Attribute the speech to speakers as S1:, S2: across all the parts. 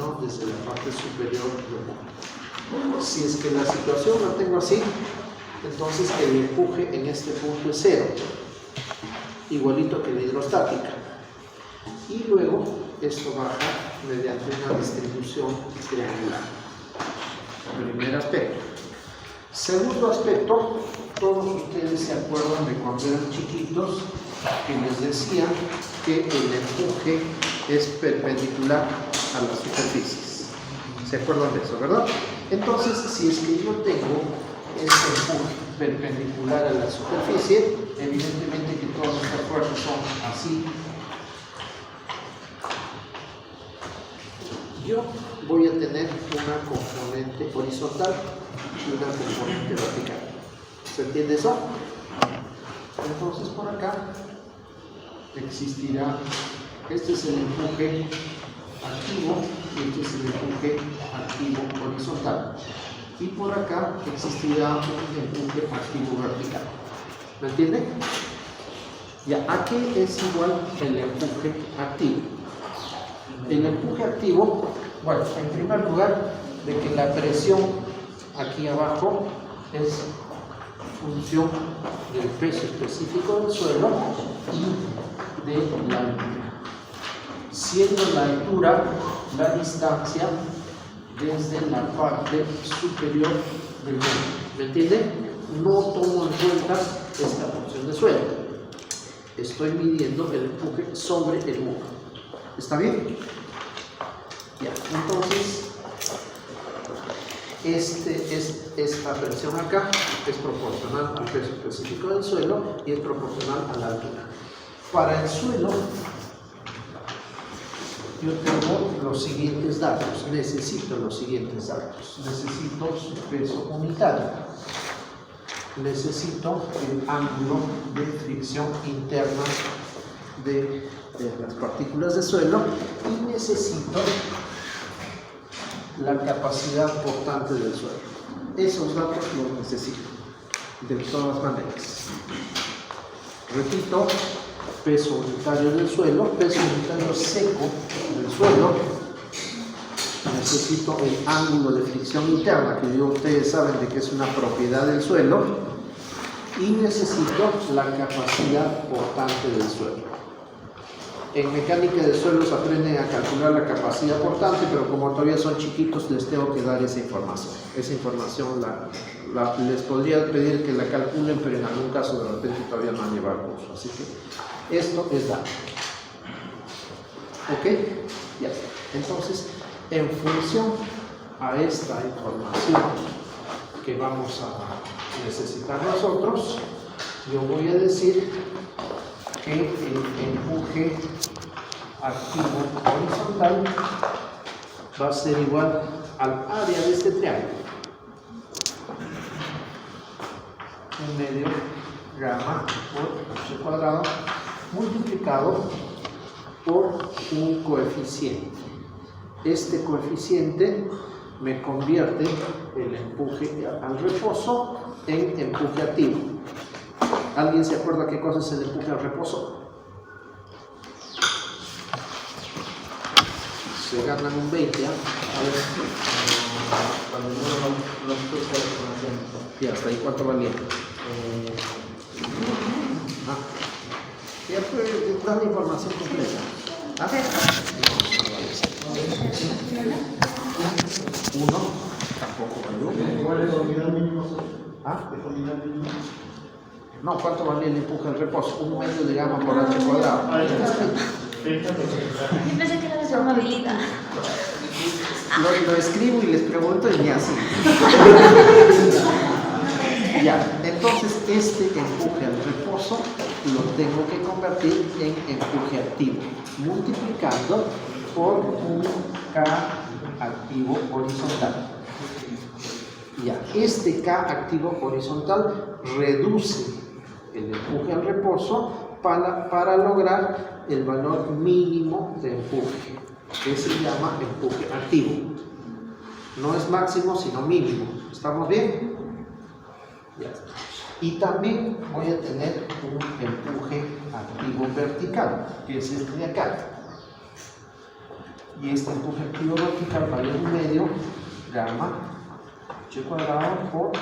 S1: ¿no? Desde la parte superior del módulo. Si es que la situación la tengo así, entonces el empuje en este punto es 0, igualito que la hidrostática. Y luego esto baja mediante una distribución triangular. Primer aspecto. Segundo aspecto, todos ustedes se acuerdan de cuando eran chiquitos que les decía que el empuje es perpendicular a las superficies. ¿Se acuerdan de eso, verdad? Entonces, si es que yo tengo este empuje perpendicular a la superficie, evidentemente que todas estas fuerzas son así. Yo voy a tener una componente horizontal y una componente vertical. ¿Se entiende eso? Entonces por acá existirá, este es el empuje activo y este es el empuje activo horizontal. Y por acá existirá un empuje activo vertical. ¿Me entienden? Ya, ¿a qué es igual el empuje activo? El empuje activo, bueno, en primer lugar, de que la presión aquí abajo es función del peso específico del suelo y de la altura. Siendo la altura la distancia desde la parte superior del módulo. ¿Me entienden? No tomo en cuenta esta función de suelo. Estoy midiendo el empuje sobre el muro. ¿Está bien? Ya, entonces esta presión acá es proporcional al peso específico del suelo y es proporcional a la altura. Para el suelo yo tengo los siguientes datos, necesito los siguientes datos. Necesito su peso unitario, necesito el ángulo de fricción interna de las partículas de suelo y necesito la capacidad portante del suelo. Esos datos los necesito de todas maneras. Repito, peso unitario del suelo, peso unitario seco del suelo. Necesito el ángulo de fricción interna, que ustedes saben de que es una propiedad del suelo, y necesito la capacidad portante del suelo. En mecánica de suelos aprenden a calcular la capacidad portante, pero como todavía son chiquitos les tengo que dar esa información. Esa información les podría pedir que la calculen, pero en algún caso de repente todavía no han llevado el curso. Así que esto es dato. ¿Ok? Ya está. Entonces, en función a esta información que vamos a necesitar nosotros, yo voy a decir que el empuje activo horizontal va a ser igual al área de este triángulo, 1/2 gamma por h cuadrado multiplicado por un coeficiente. Este coeficiente me convierte el empuje al reposo en empuje activo. ¿Alguien se acuerda qué cosa es el empuje al reposo? Se ganan un 20, ¿eh? A ver.
S2: Cuando uno los puse de conocimiento.
S1: ¿Y hasta ahí cuánto valía? Ya pues, dar la información completa. ¿Ah? 1 tampoco valió.
S3: ¿Cuál es la unidad mínima?
S1: ¿Ah?
S3: ¿Es la unidad mínima?
S1: No, ¿cuánto valía el empuje al reposo? 1/2 de gamma por h cuadrado.
S3: Ah, ya.
S4: Yo pensé que era de forma habilita.
S1: Lo escribo y les pregunto y me así. Ya, entonces este empuje al reposo lo tengo que convertir en empuje activo, multiplicando por un K activo horizontal. Ya, este K activo horizontal reduce el empuje al reposo para lograr el valor mínimo de empuje, que se llama empuje activo. No es máximo, sino mínimo. ¿Estamos bien? Ya. Y también voy a tener un empuje activo vertical, que es este de acá. y este empuje activo vertical vale 1/2 gamma h cuadrado por K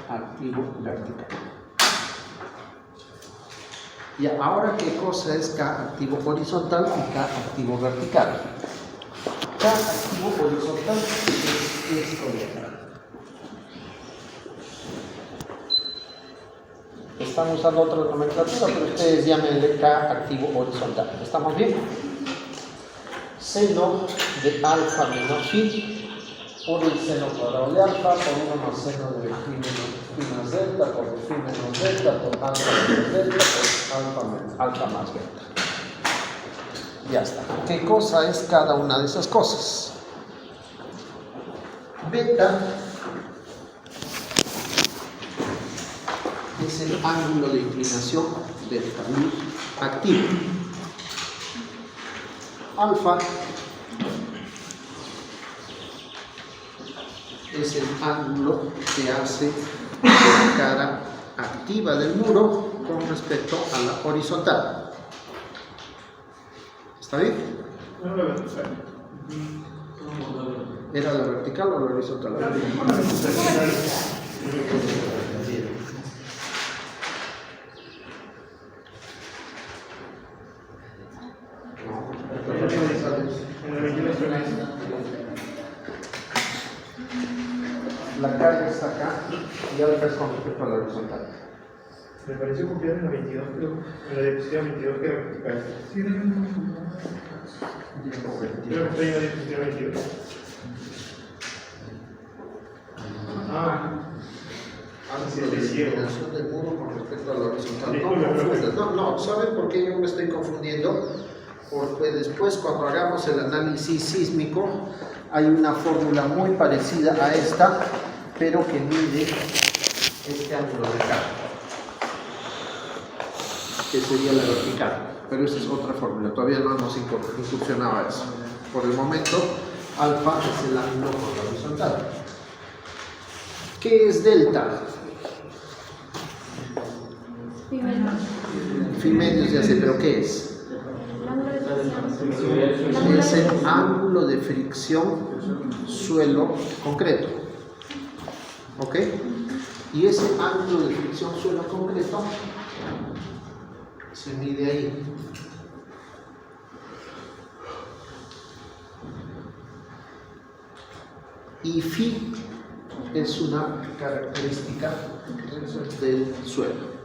S1: activo vertical. Y ahora, ¿qué cosa es K activo horizontal y K activo vertical? K activo horizontal es esto de acá. Están usando otra nomenclatura, pero ustedes llámenle K activo horizontal. ¿Estamos bien? Seno de alfa menos phi por el seno cuadrado de alfa por 1 más seno de phi más delta por phi menos delta por alfa menos delta por alfa más delta. Ya está. ¿Qué cosa es cada una de esas cosas? Beta es el ángulo de inclinación del talud activo. Alfa es el ángulo que hace la cara activa del muro con respecto a la horizontal. ¿Está bien?
S2: No, la vertical.
S1: ¿Era la vertical o la horizontal? La vertical. La carga está acá y alfa es con respecto a la horizontal.
S2: Me pareció copiar en la 22, pero en la diapositiva 22 que era vertical. Sí, creo que estoy en la diapositiva 22.
S1: Sí, la inclinación del muro con respecto a la horizontal.
S2: Sí,
S1: No confundas. No, ¿saben por qué yo me estoy confundiendo? Porque después, cuando hagamos el análisis sísmico, hay una fórmula muy parecida a esta, pero que mide este ángulo de acá, que sería la vertical. Pero esa es otra fórmula, todavía no hemos incursionado a eso. Por el momento, alfa es el ángulo por la horizontal. ¿Qué es delta? Phi medios ya sé, pero ¿qué es? Es el ángulo de fricción suelo concreto. ¿Ok? Y ese ángulo de fricción suelo concreto se mide ahí. Y phi es una característica del suelo.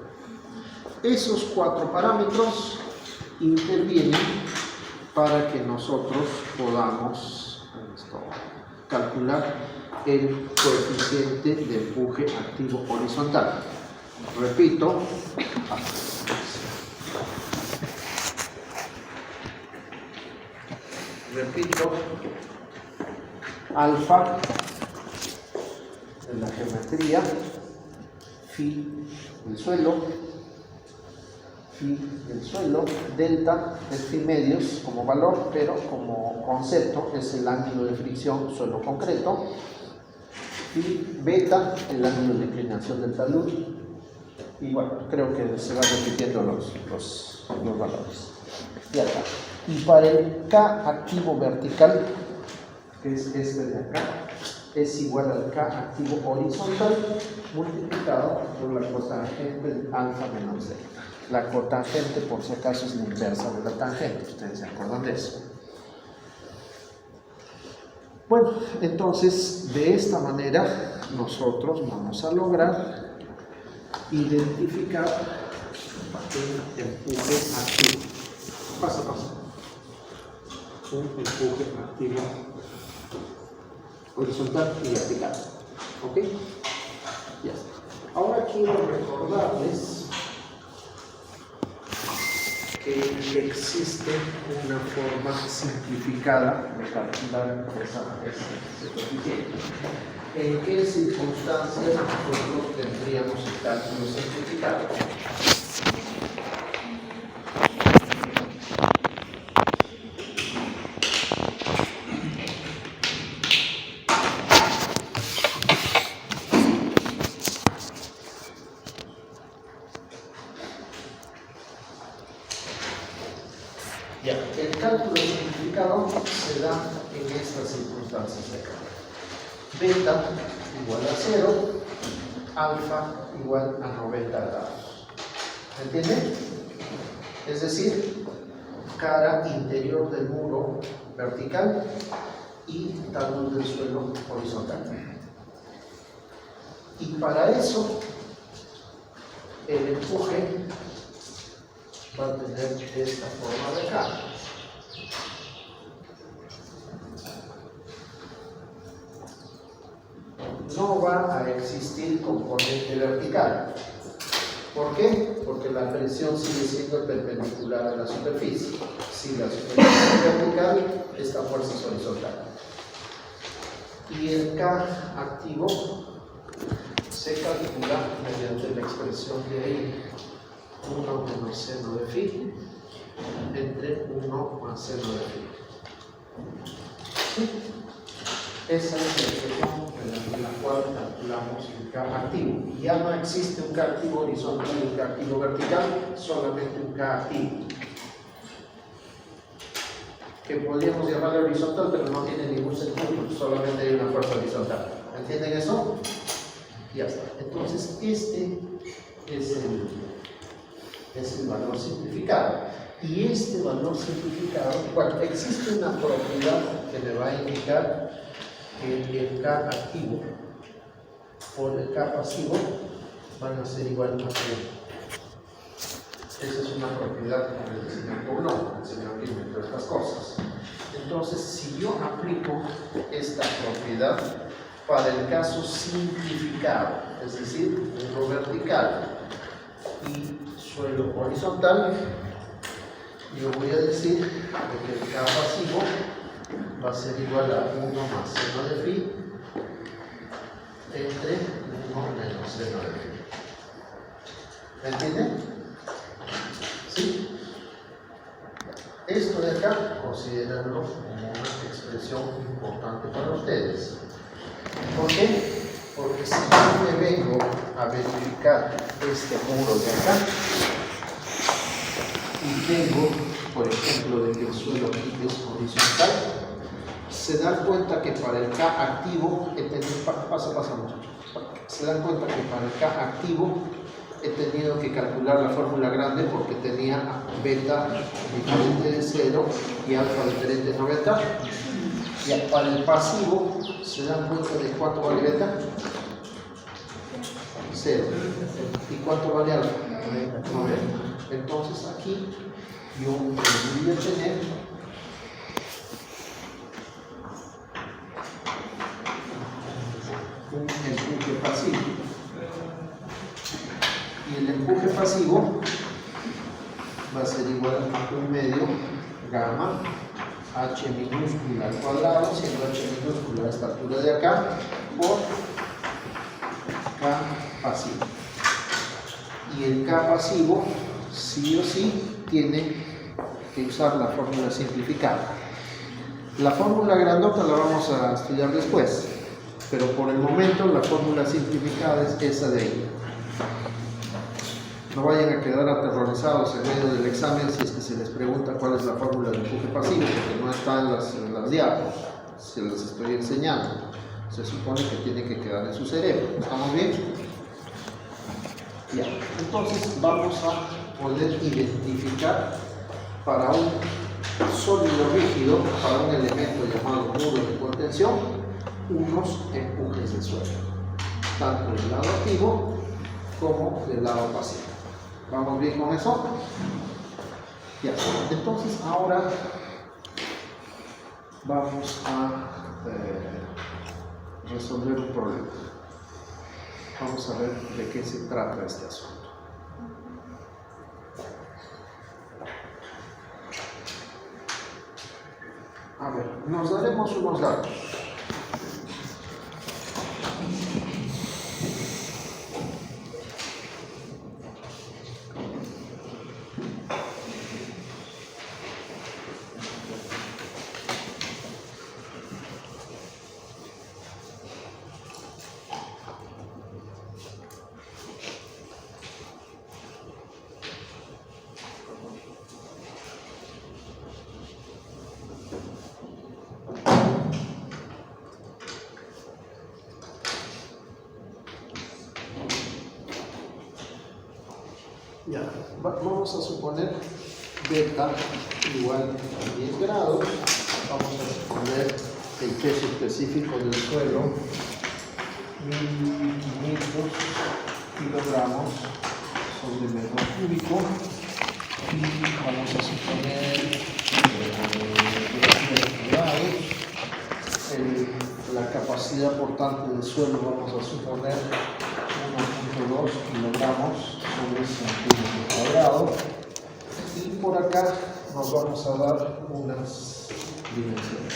S1: Esos 4 parámetros intervienen para que nosotros podamos calcular el coeficiente de empuje activo horizontal. Repito, alfa en la geometría, phi del suelo, phi del suelo, delta es phi medios como valor, pero como concepto es el ángulo de fricción suelo concreto, y beta el ángulo de inclinación del talud, y bueno, creo que se van repitiendo los valores. Ya está. Y para el K activo vertical, que es este de acá, es igual al K activo horizontal multiplicado por la cotangente de alfa menos delta. La cotangente, por si acaso, es la inversa de la tangente. Ustedes se acuerdan de eso. Bueno, entonces, de esta manera, nosotros vamos a lograr identificar el empuje activo. Pasa. Un empuje activo horizontal y vertical. ¿Ok? Ya está. Ahora quiero recordarles que existe una forma simplificada de calcular ese coeficiente. ¿En qué circunstancias nosotros tendríamos el cálculo simplificado? Ya, el cálculo simplificado se estas circunstancias de acá. Beta igual a 0, alfa igual a 90 grados. ¿Entienden? Es decir, cara interior del muro vertical y talud del suelo horizontal. Y para eso, el empuje va a tener esta forma de acá. No va a existir componente vertical. ¿Por qué? Porque la presión sigue siendo perpendicular a la superficie. Si la superficie es vertical, esta fuerza es horizontal. Y el K activo se calcula mediante la expresión de 1 menos seno de phi entre 1 más seno de phi. ¿Sí? Esa es la expresión en la cual calculamos el K activo. Ya no existe un K activo horizontal y un K activo vertical, solamente un K activo. Que podríamos llamarle horizontal, pero no tiene ningún sentido, solamente hay una fuerza horizontal. ¿Entienden eso? Ya está. Entonces, este es el valor simplificado. Y este valor simplificado, bueno, existe una propiedad que me va a indicar que el K activo por el K pasivo van a ser igual a 0. Esa es una propiedad que el señor Coulomb, el señor Kim, entre estas cosas. Entonces, si yo aplico esta propiedad para el caso simplificado, es decir, muro vertical y suelo horizontal, yo voy a decir que el K pasivo va a ser igual a 1 más seno de phi entre 1 menos seno de phi. ¿Me entienden? ¿Sí? Esto de acá, considérenlo como una expresión importante para ustedes. ¿Por qué? Porque si yo me vengo a verificar este muro de acá y tengo, por ejemplo, de que el suelo aquí es horizontal, se dan cuenta que para el K activo he tenido, se dan cuenta que para el K activo he tenido que calcular la fórmula grande porque tenía beta diferente de 0 y alfa diferente de 90. Y para el pasivo, ¿se dan cuenta de cuánto vale beta? 0. ¿Y cuánto vale alfa? 90. Entonces aquí yo voy a tener un empuje pasivo. Y el empuje pasivo va a ser igual a 1 medio gamma h minúscula al cuadrado, siendo h minúscula a esta altura de acá, por K pasivo. Y el K pasivo, sí o sí, tiene que usar la fórmula simplificada. La fórmula grandota la vamos a estudiar después, pero por el momento la fórmula simplificada es esa de ahí. No vayan a quedar aterrorizados en medio del examen si es que se les pregunta cuál es la fórmula del empuje pasivo, porque no está en las diapos, se las estoy enseñando. Se supone que tiene que quedar en su cerebro. ¿Estamos bien? Ya. Entonces vamos a poder identificar para un sólido rígido, para un elemento llamado muro de contención, unos empujes del suelo, tanto del lado activo como del lado pasivo. ¿Vamos bien con eso? Ya. Entonces ahora vamos a resolver un problema. Vamos a ver de qué se trata este asunto. A ver, nos daremos unos datos. Ya, vamos a suponer beta igual a 10 grados. Vamos a suponer el peso específico del suelo, 1500 kilogramos sobre metro cúbico. Y vamos a suponer 10 grados. La capacidad portante del suelo vamos a suponer 1.2 kilogramos sobre centímetro cuadrado. Y por acá nos vamos a dar unas dimensiones.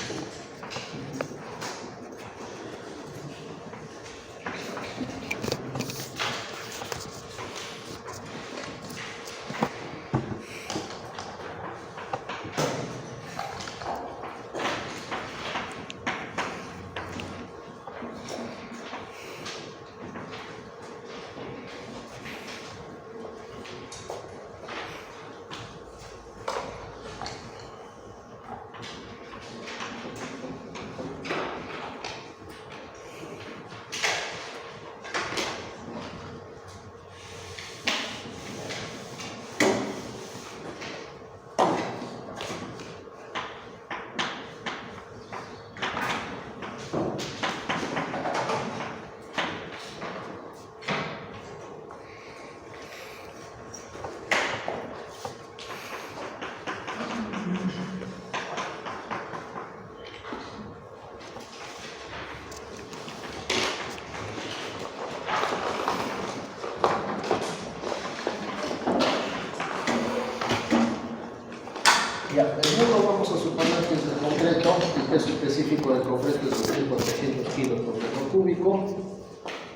S1: Ya, el muro vamos a suponer que es el concreto, el peso específico del concreto es de 400 kilos por metro cúbico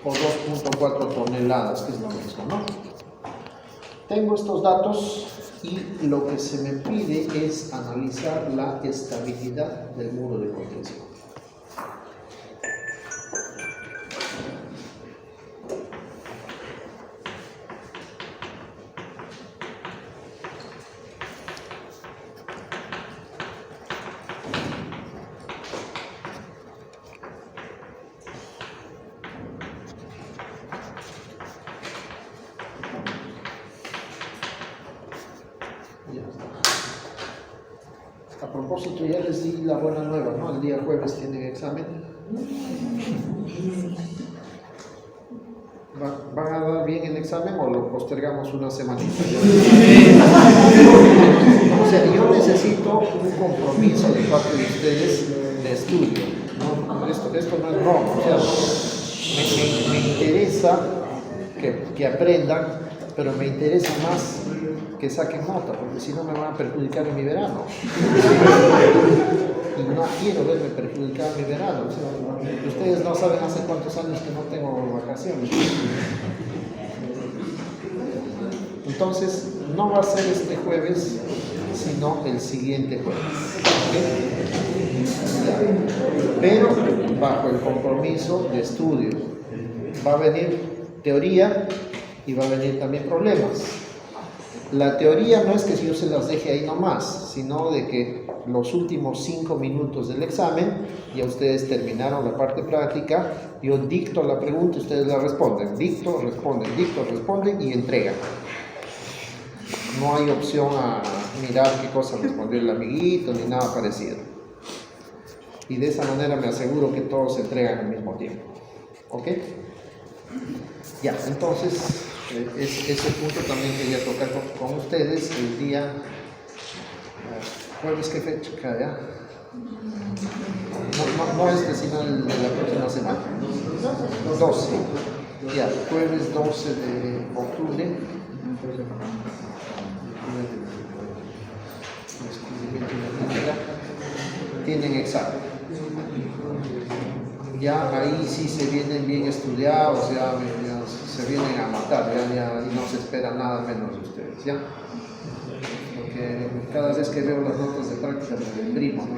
S1: o 2.4 toneladas, que es lo mismo, ¿no? Tengo estos datos y lo que se me pide es analizar la estabilidad del muro de contención. A propósito, ya les di la buena nueva, ¿no? El día jueves tienen examen. ¿Van a dar bien el examen o lo postergamos una semanita? O sea, yo necesito un compromiso de parte de ustedes de estudio, ¿no? Esto no es broma, o sea, me interesa que aprendan, pero me interesa más que saquen nota, porque si no me van a perjudicar en mi verano. Y no quiero verme perjudicado en mi verano. O sea, ustedes no saben hace cuántos años que no tengo vacaciones. Entonces, no va a ser este jueves, sino el siguiente jueves. ¿Okay? Pero bajo el compromiso de estudio. Va a venir teoría y va a venir también problemas. La teoría no es que yo se las deje ahí nomás, sino de que los últimos 5 minutos del examen ya ustedes terminaron la parte práctica, yo dicto la pregunta y ustedes la responden, dicto, responden y entregan. No hay opción a mirar qué cosa respondió el amiguito ni nada parecido. Y de esa manera me aseguro que todos se entregan al mismo tiempo. ¿Ok? Ya, entonces ese punto también quería tocar con ustedes el día jueves. ¿Qué fecha ya? No este, sino el de la próxima semana. 12. Ya, jueves 12 de octubre. Tienen examen. Ya ahí sí se vienen bien estudiados, ya se vienen a matar, ya no se espera nada menos de ustedes, ¿ya? Porque cada vez que veo las notas de práctica me deprimo, ¿no?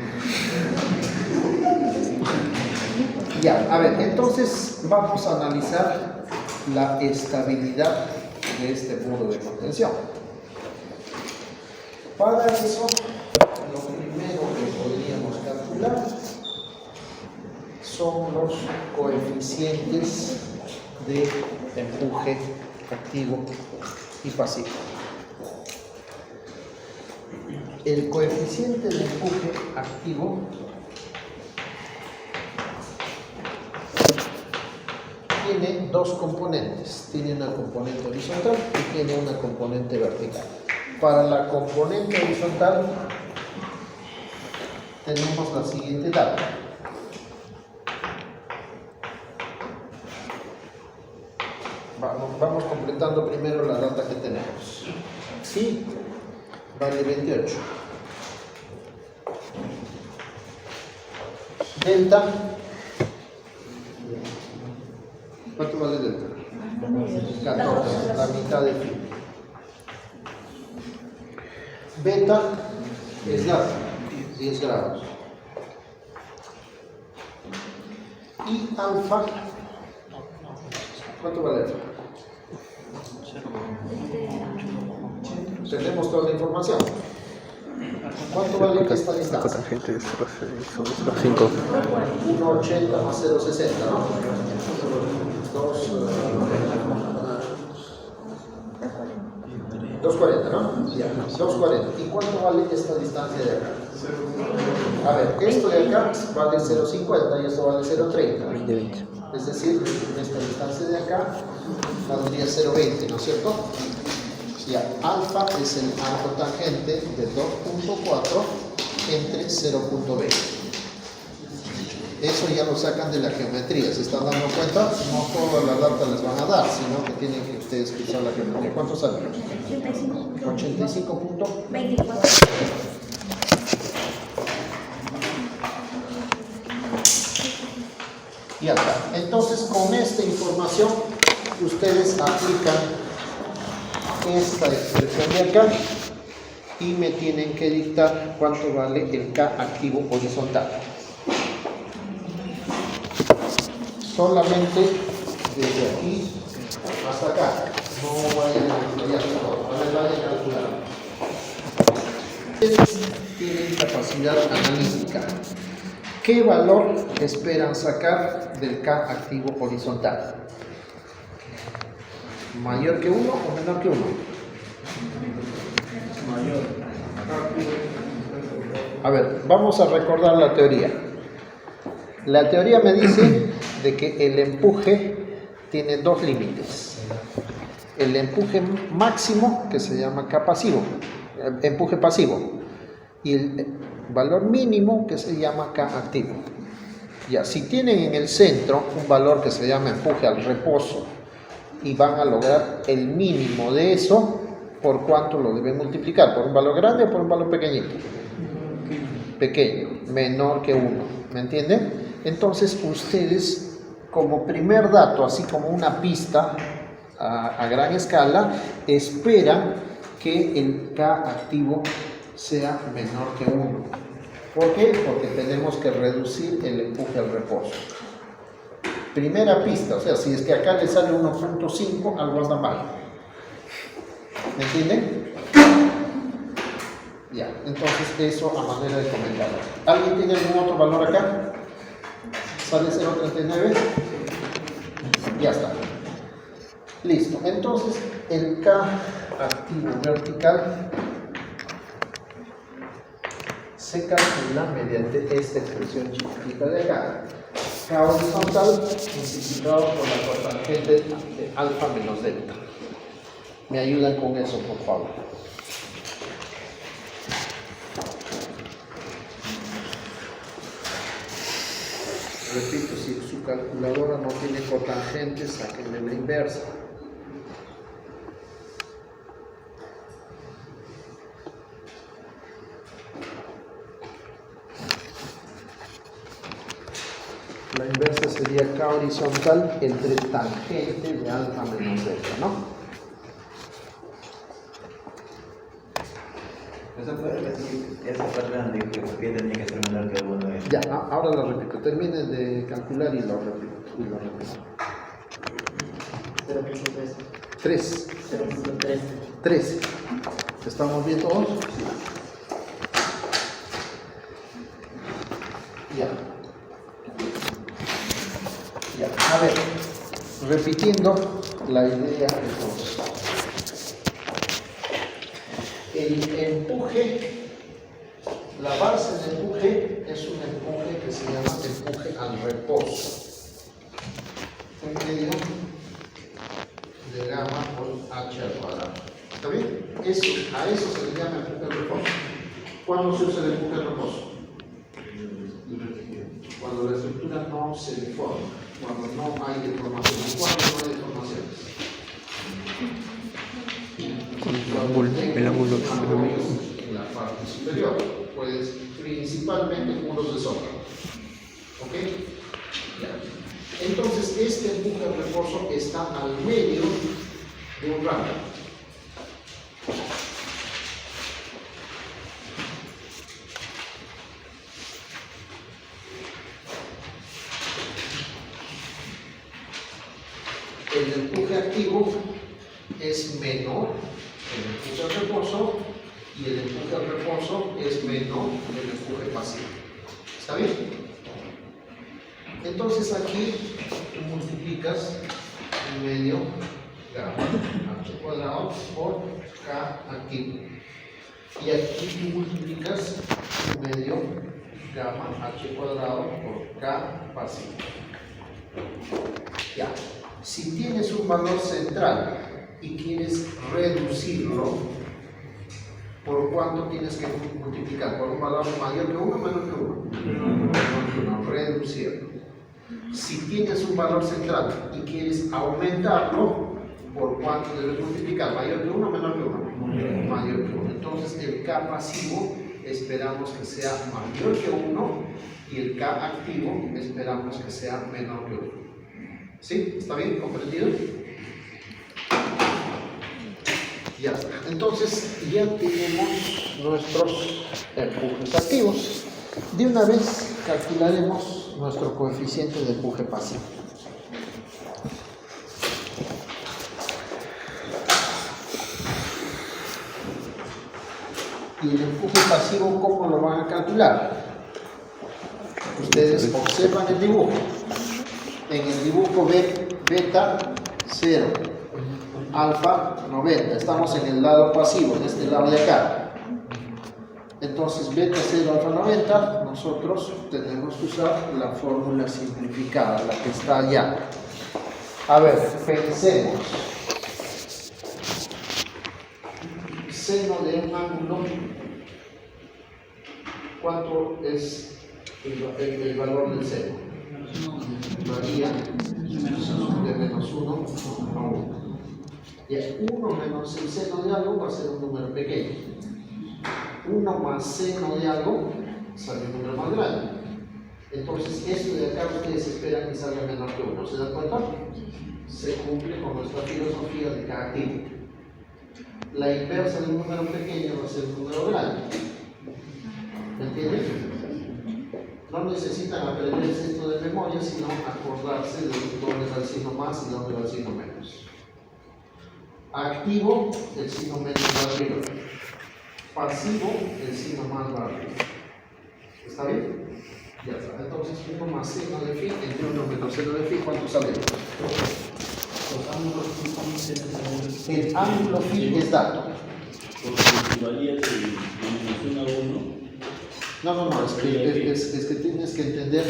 S1: Ya, a ver, entonces vamos a analizar la estabilidad de este muro de contención. Para eso, lo primero que podríamos calcular son los coeficientes de empuje activo y pasivo. El coeficiente de empuje activo tiene dos componentes. Tiene una componente horizontal y tiene una componente vertical. Para la componente horizontal tenemos la siguiente data. Vamos completando primero la data que tenemos. Sí, vale 28. Delta, ¿cuánto vale delta? 14, la mitad de phi. Beta es la 10 grados. Y alfa, ¿cuánto vale alfa? Tenemos toda la información. ¿Cuánto vale esta distancia?
S3: Cotangente es 0,5.
S1: 1,80 más 0,60, ¿no? 2,40, ¿no? Ya, 2,40. ¿Y cuánto vale esta distancia de acá? A ver, esto de acá vale 0,50 y esto vale 0,30. Es decir, esta distancia de acá valdría 0,20, ¿no es cierto? Ya, alfa es el arco tangente de 2,4 entre 0,20. Eso ya lo sacan de la geometría. ¿Se están dando cuenta? No todas las datas les van a dar, sino que tienen que ustedes usar la geometría. ¿Cuánto sale? 85.24. Y acá. Entonces, con esta información, ustedes aplican esta expresión de acá y me tienen que dictar cuánto vale el K activo horizontal. Solamente desde aquí hasta acá. No vayan a estudiar todo, vayan a calcular. Ustedes tienen capacidad analítica. ¿Qué valor esperan sacar del K activo horizontal? ¿Mayor que 1 o menor que 1?
S2: Mayor.
S1: A ver, vamos a recordar la teoría. La teoría me dice de que el empuje tiene dos límites. El empuje máximo, que se llama K pasivo, empuje pasivo, y el valor mínimo, que se llama K activo. Ya, si tienen en el centro un valor que se llama empuje al reposo y van a lograr el mínimo de eso, ¿por cuánto lo deben multiplicar? ¿Por un valor grande o por un valor pequeñito? Pequeño, menor que 1, ¿me entienden? Entonces ustedes, como primer dato, así como una pista a gran escala, esperan que el K activo sea menor que 1. ¿Por qué? Porque tenemos que reducir el empuje al reposo. Primera pista, o sea, si es que acá le sale 1.5, algo anda mal. ¿Me entienden? Ya, entonces eso a manera de comentario. ¿Alguien tiene algún otro valor acá? ¿Sale 0.39? Ya está. Listo. Entonces, el K activo vertical se calcula mediante esta expresión chiquitita de acá. K horizontal multiplicado por la cotangente de alfa menos delta. ¿Me ayudan con eso, por favor? Repito, si su calculadora no tiene cotangente, sáquenle la inversa. La inversa sería K horizontal entre tangente de alfa menos delta, ¿no?
S4: Esa parte dijo que tenía que ser menor que 1.
S1: Ya, ahora lo repito. Terminen de calcular y lo repito. 3. 3. ¿Estamos bien todos? Ya. Ya. A ver, repitiendo la idea entonces. El empuje, la base del empuje es un empuje que se llama empuje al reposo. Un medio de gamma por h al cuadrado. ¿Está bien? A eso se le llama empuje al reposo. ¿Cuándo se usa el empuje al reposo? Cuando la estructura no se deforma, cuando no hay deformaciones. ¿Cuándo no hay deformaciones?
S3: El ángulo
S1: en la parte superior, pues principalmente muros de sombra. ¿Ok? Ya. Entonces, este empuje al reposo está al medio de un rango. El empuje activo es menor el empuje al reposo y el empuje al reposo es menor el empuje pasivo. ¿Está bien? Entonces aquí tú multiplicas un medio gamma h cuadrado por k activo. Y aquí tú multiplicas un medio gamma h cuadrado por k pasivo. Ya. Si tienes un valor central y quieres reducirlo, ¿por cuánto tienes que multiplicar? ¿Por un valor mayor que 1 o menor que 1? Menor que 1, reducirlo. Si tienes un valor central y quieres aumentarlo, ¿por cuánto debes multiplicar? ¿Mayor que 1 o menor que 1? Mayor que 1. Entonces el K pasivo esperamos que sea mayor que 1 y el K activo esperamos que sea menor que 1. ¿Sí? ¿Está bien? ¿Comprendido? Ya está. Entonces ya tenemos nuestros empujes activos. De una vez calcularemos nuestro coeficiente de empuje pasivo. Y el empuje pasivo, ¿cómo lo van a calcular? Ustedes observan el dibujo. En el dibujo beta 0, alfa 90. Estamos en el lado pasivo, en este lado de acá. Entonces, beta 0, alfa 90, nosotros tenemos que usar la fórmula simplificada, la que está allá. A ver, pensemos. Seno de un ángulo, ¿cuánto es el valor del seno? Varía de menos 1 a 1. Y 1 menos el seno de algo va a ser un número pequeño. 1 más seno de algo sale un número más grande. Entonces, esto de acá ustedes esperan que salga menor que 1. ¿Se dan cuenta? Se cumple con nuestra filosofía de K activo. La inversa de un número pequeño va a ser un número grande. ¿Me entienden? No necesitan aprenderse esto de memoria, sino acordarse de dónde va el signo más y dónde va el signo menos. Activo, el signo menos va arriba. Pasivo, el signo más va arriba. ¿Está bien? Ya está. Entonces, 1 más seno de phi entre 1 menos seno de phi, ¿cuánto sale? El ángulo phi es dato.
S5: Porque si varía de menos 1 a 1.
S1: No, es que tienes que entender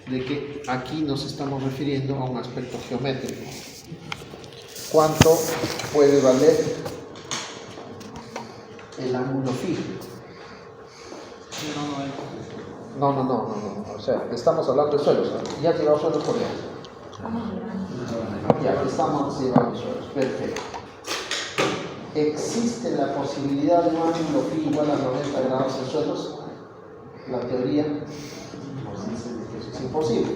S1: de que aquí nos estamos refiriendo a un aspecto geométrico. ¿Cuánto puede valer el ángulo phi? No. O sea, estamos hablando de suelos. ¿No? Ya llevamos suelos por allá. Ya estamos llevando suelos. Perfecto. ¿Existe la posibilidad de un ángulo phi igual a 90 grados en suelos? La teoría nos dice que eso es imposible.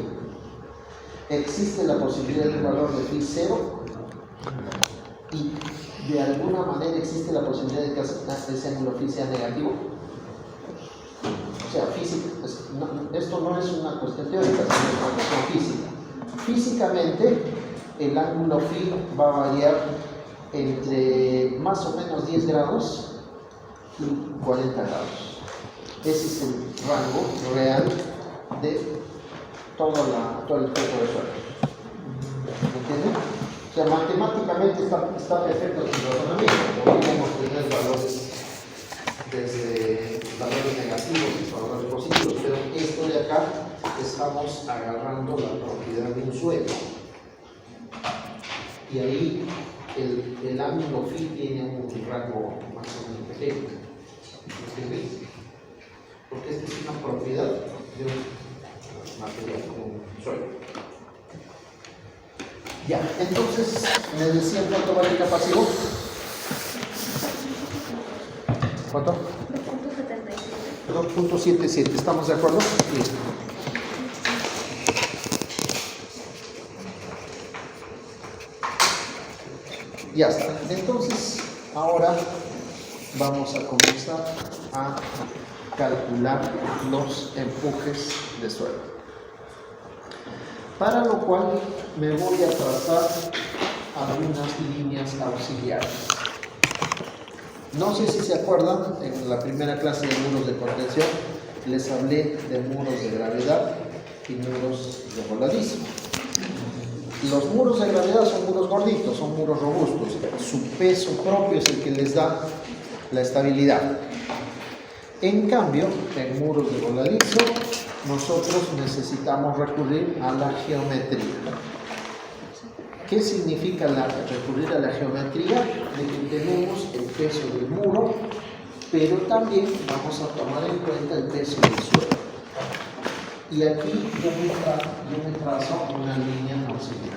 S1: ¿Existe la posibilidad de un valor de phi 0? Y de alguna manera existe la posibilidad de que ese ángulo phi sea negativo. O sea, esto no es una cuestión teórica, sino una cuestión física. Físicamente, el ángulo phi va a variar entre más o menos 10 grados y 40 grados. Ese es el rango real de todo el espectro de suelos. ¿Entienden? O sea, matemáticamente está perfecto el razonamiento. Podríamos tener valores desde valores negativos y valores positivos, pero esto de acá estamos agarrando la propiedad de un suelo. Y ahí el ángulo phi tiene un rango más o menos pequeño. ¿Entendés? Porque esta es una propiedad de un material, de un suelo. Ya, entonces, me decían cuánto vale el pasivo. ¿Cuánto? 2.77. ¿Estamos de acuerdo? Listo. Ya está. Entonces, ahora vamos a comenzar a calcular los empujes de suelo. Para lo cual me voy a trazar algunas líneas auxiliares. No sé si se acuerdan, en la primera clase de muros de contención les hablé de muros de gravedad y muros de voladizo. Los muros de gravedad son muros gorditos, son muros robustos. Su peso propio es el que les da la estabilidad. En cambio, en muros de voladizo, nosotros necesitamos recurrir a la geometría. ¿Qué significa recurrir a la geometría? De que tenemos el peso del muro, pero también vamos a tomar en cuenta el peso del suelo. Y aquí yo me trazo una línea auxiliar.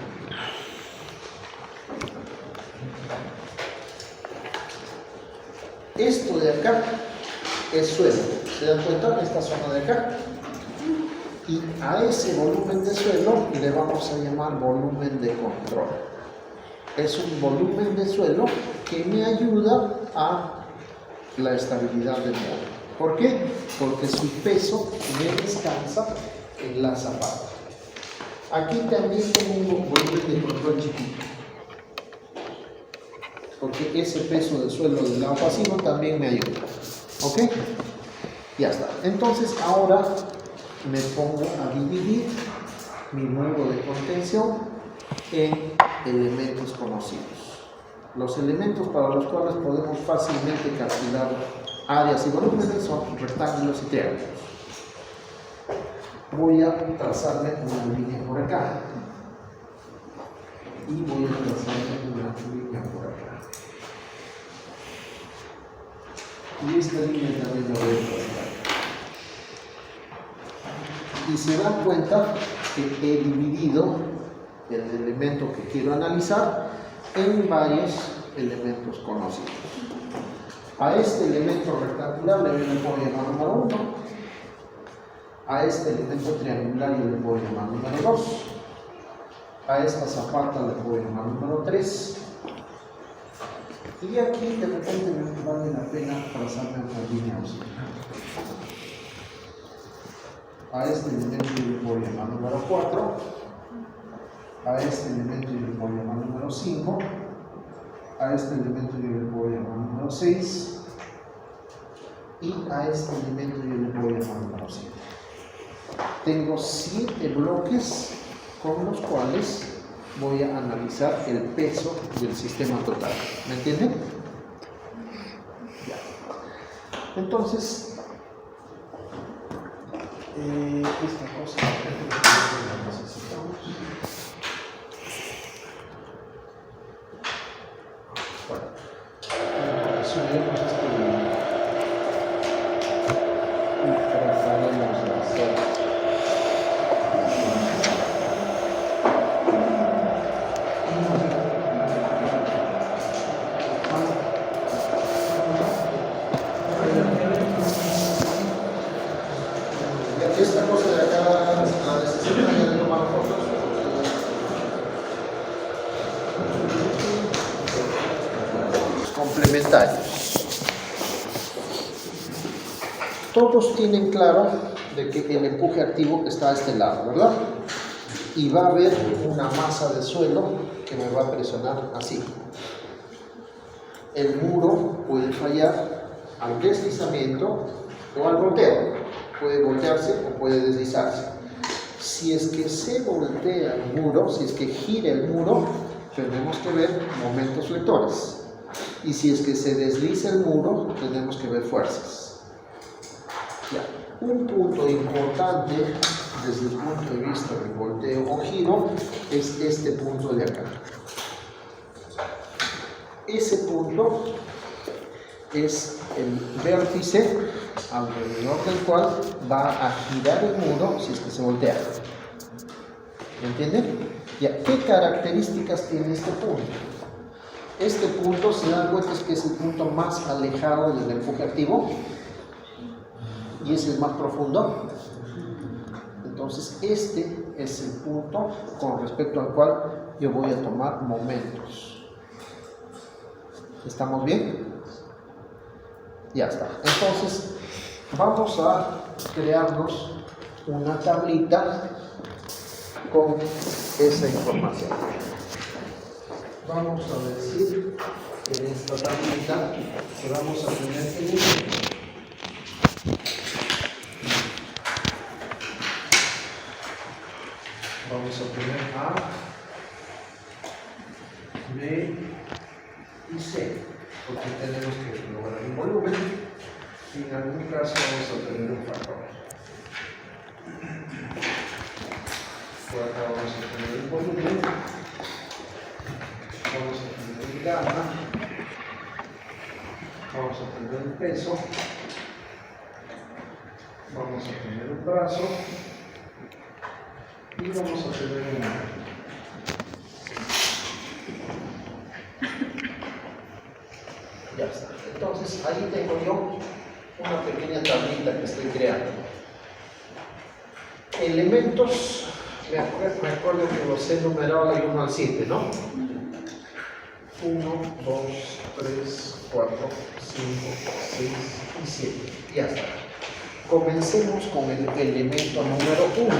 S1: Esto de acá es suelo. ¿Se dan cuenta? Esta zona de acá. Y a ese volumen de suelo le vamos a llamar volumen de control. Es un volumen de suelo que me ayuda a la estabilidad del muro. ¿Por qué? Porque su peso me descansa en la zapata. Aquí también tengo un volumen de control chiquito, porque ese peso del suelo del lado pasivo también me ayuda. ¿Ok? Ya está. Entonces ahora me pongo a dividir mi muro de contención en elementos conocidos. Los elementos para los cuales podemos fácilmente calcular áreas y volúmenes son rectángulos y triángulos. Voy a trazarme una línea por acá y voy a trazarme una línea por acá. Y esta línea también la voy a trazar. Y se dan cuenta que he dividido el elemento que quiero analizar en varios elementos conocidos. A este elemento rectangular le puedo llamar número 1. A este elemento triangular yo le puedo llamar número 2. A esta zapata le puedo llamar número 3. Y aquí de repente me vale la pena trazarme una línea auxiliar. A este elemento yo le puedo llamar número 4. A este elemento yo le puedo llamar número 5. A este elemento yo le puedo llamar número 6. Y a este elemento yo le puedo llamar número 7. Tengo 7 bloques con los cuales voy a analizar el peso del sistema total. ¿Me entienden? Ya. Entonces, esta cosa la necesitamos. Bueno, subimos esto y trataremos de hacer. Esta cosa de acá, la necesitaría de tomar fotos. Complementarios. Todos tienen claro de que el empuje activo está a este lado, ¿verdad? Y va a haber una masa de suelo que me va a presionar así. El muro puede fallar al deslizamiento o al volteo. Puede voltearse o puede deslizarse. Si es que se voltea el muro, si es que gira el muro, tenemos que ver momentos flectores. Y si es que se desliza el muro, tenemos que ver fuerzas. Ya. Un punto importante desde el punto de vista del volteo o giro es este punto de acá. Ese punto es el vértice alrededor del cual va a girar el muro si es que se voltea. ¿Me entienden? Ya. ¿Qué características tiene este punto? Este punto, se dan cuenta, es que es el punto más alejado del empuje activo y es el más profundo. Entonces este es el punto con respecto al cual yo voy a tomar momentos. ¿Estamos bien? Ya está. Entonces vamos a crearnos una tablita con esa información. Vamos a decir en esta tablita que vamos a tener elementos. Vamos a poner A, B y C, porque tenemos que lograr un volumen y en algún caso vamos a tener un factor. Por acá vamos a tener un volumen, vamos a tener el gamma, vamos a tener el peso, vamos a tener un brazo y vamos a tener un número. Ya está. Entonces ahí tengo yo una pequeña tablita que estoy creando. Elementos, me acuerdo que los he numerado del 1 al 7, ¿no? 1, 2, 3, 4, 5, 6 y 7. Ya está. Comencemos con el elemento número 1.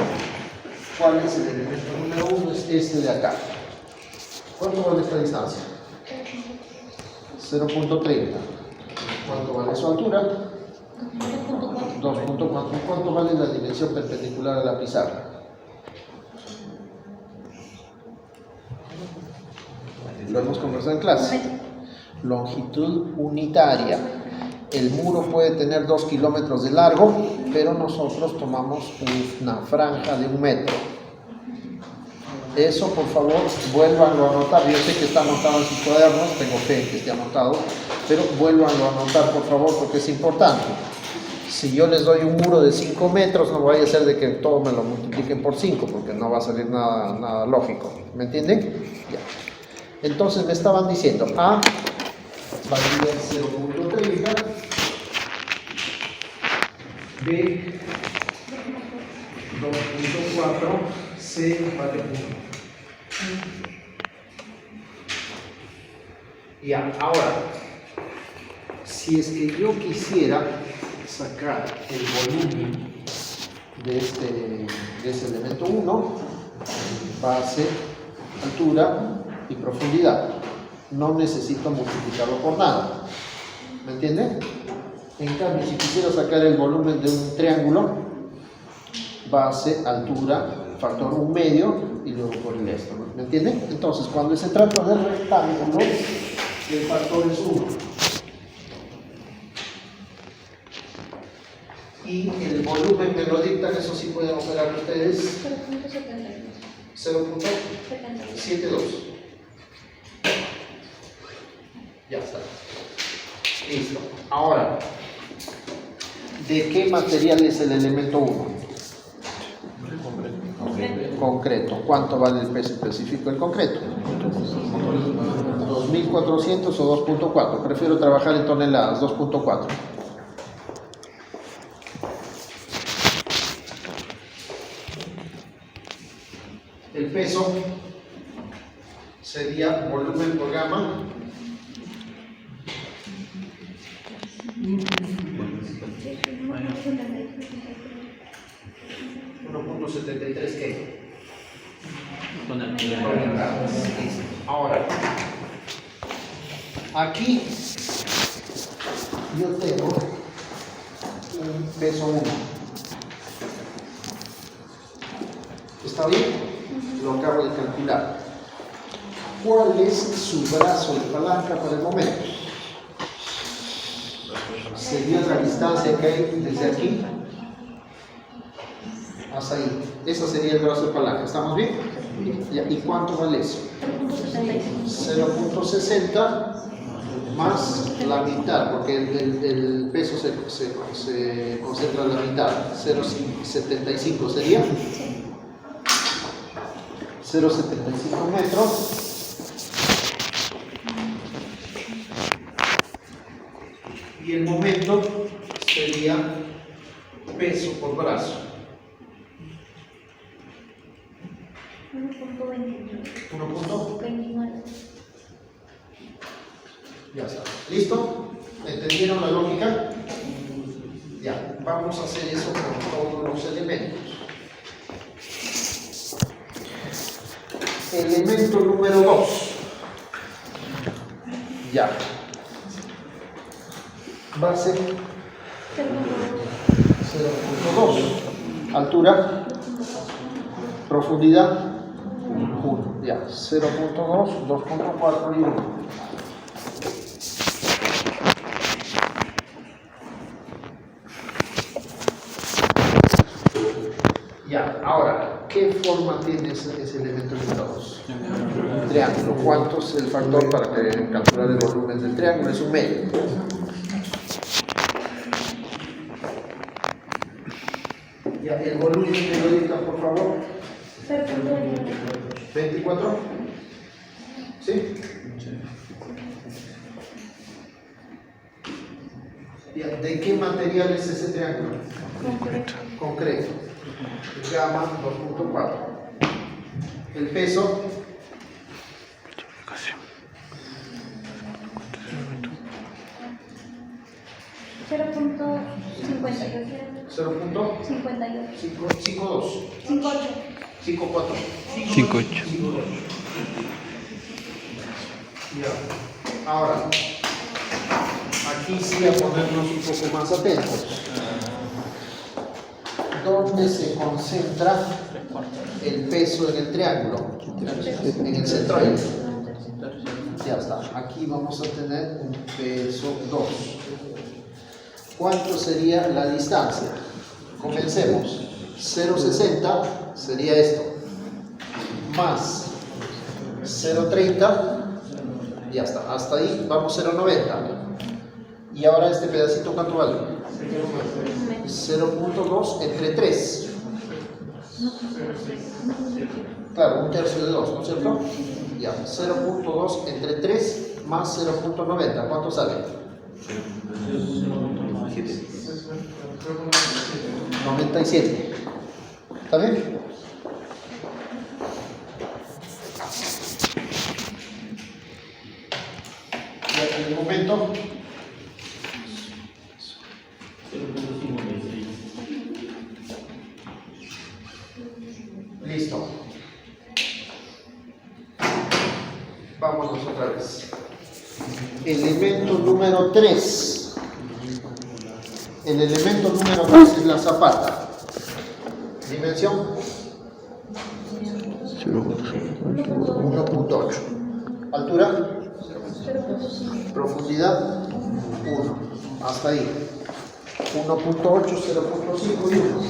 S1: ¿Cuál es el elemento número 1? Es este de acá. ¿Cuánto vale esta distancia? 0.30. ¿Cuánto vale su altura? 2.4. ¿Cuánto vale la dimensión perpendicular a la pizarra? Lo hemos conversado en clase. Longitud unitaria. El muro puede tener 2 kilómetros de largo, pero nosotros tomamos una franja de 1 metro. Eso, por favor, vuélvanlo a anotar. Yo sé que está anotado en sus cuadernos, tengo fe en que esté anotado, pero vuélvanlo a anotar, por favor, porque es importante. Si yo les doy un muro de 5 metros, no vaya a ser de que todo me lo multipliquen por 5, porque no va a salir nada lógico. ¿Me entienden? Ya. Entonces me estaban diciendo, A valía 0.30, B 2.4, C vale 1. Ya, ahora, si es que yo quisiera sacar el volumen de ese elemento 1, base, altura y profundidad, no necesito multiplicarlo por nada. ¿Me entienden? En cambio, si quisiera sacar el volumen de un triángulo, base, altura, factor 1 medio y luego por el esto. ¿Me entienden? Entonces, cuando se trata del rectángulo, el factor es 1. Y el volumen me lo dictan, eso sí pueden operar ustedes. 0.72. Ya está. Listo. Ahora, ¿de qué material es el elemento 1? Concreto. ¿Cuánto vale el peso específico del concreto? 2.400 o 2.4. Prefiero trabajar en toneladas, 2.4. El peso sería volumen por gamma. 1.73 ¿qué? Ahora, aquí yo tengo un peso 1. ¿Está bien? Lo acabo de calcular. ¿Cuál es su brazo de palanca para el momento? sería la distancia que hay desde aquí hasta ahí. Ese sería el brazo de palanca. ¿Estamos bien? Ya, ¿y cuánto vale eso? 0.60 más la mitad, porque el peso se concentra en la mitad. 0.75 sería 0.75 metros. Y el momento sería peso por brazo. 1.29. Ya está. ¿Listo? ¿Entendieron la lógica? Ya, vamos a hacer eso con todos los elementos. Elemento número 2. Ya. Base 0.2. Altura. Profundidad 1. Ya. 0.2, 2.4 y 1. Ya, ahora, ¿qué forma tiene ese elemento número 2? Triángulo. ¿Cuánto es el factor para calcular el volumen del triángulo? Es un medio. Ya, el volumen me lo dictan, por favor. 24. ¿Sí? Ya, ¿de qué material es ese triángulo? Concreto. Gamma 2.4. El peso. Ya. Ahora, aquí sí a ponernos un poco más atentos. ¿Dónde se concentra el peso en el triángulo? En el centroide. Ya está. Aquí vamos a tener un peso 2. ¿Cuánto sería la distancia? Comencemos. 0.60 sería esto. Más 0.30. Ya está. Hasta ahí vamos 0.90. Y ahora este pedacito, ¿cuánto vale? 0.2 entre 3. Claro, un tercio de 2, ¿no es cierto? Ya, 0.2 entre 3 más 0.90. ¿Cuánto sale? 97. ¿Está bien? Ya en el momento. Listo. Vámonos otra vez. Elemento número 3. El elemento número 3 es la zapata. Dimensión 1.8. Altura. Profundidad 1. Hasta ahí. 1.8, 0.5 y 1.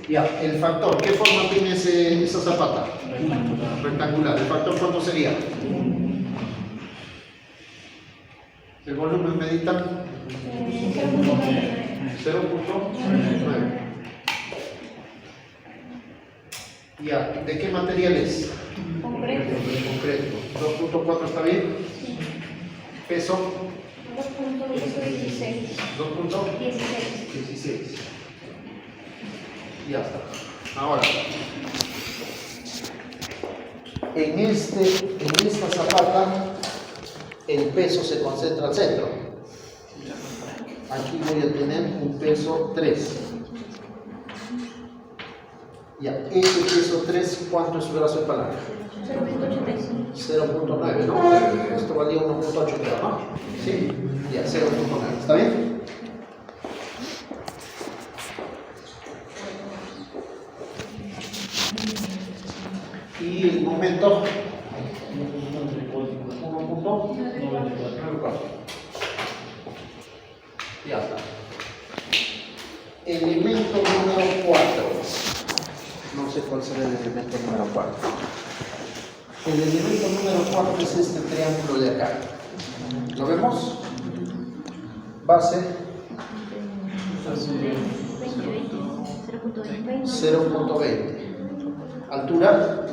S1: Ya, el factor, ¿qué forma tiene esa zapata? Rectangular. ¿El factor cuánto sería? El volumen meditan 0.9. Ya, ¿de qué material es?
S6: Concreto.
S1: Concreto. 2.4 está bien. Peso
S6: 2.16.
S1: 2.16. Ya está. Ahora, en esta zapata, el peso se concentra al centro. Aquí voy a tener un peso 3. Ya, ese peso 3, ¿cuánto es su brazo de palanca?
S6: 0.85.
S1: 0.9, ¿no? Esto valía 1.8, creo, ¿no? Sí, ya, 0.9. ¿Está bien? Y Ya está. Elemento número 4. No sé cuál será el elemento número 4. El elemento número 4 es este triángulo de acá. ¿Lo vemos? Base 0.20. Altura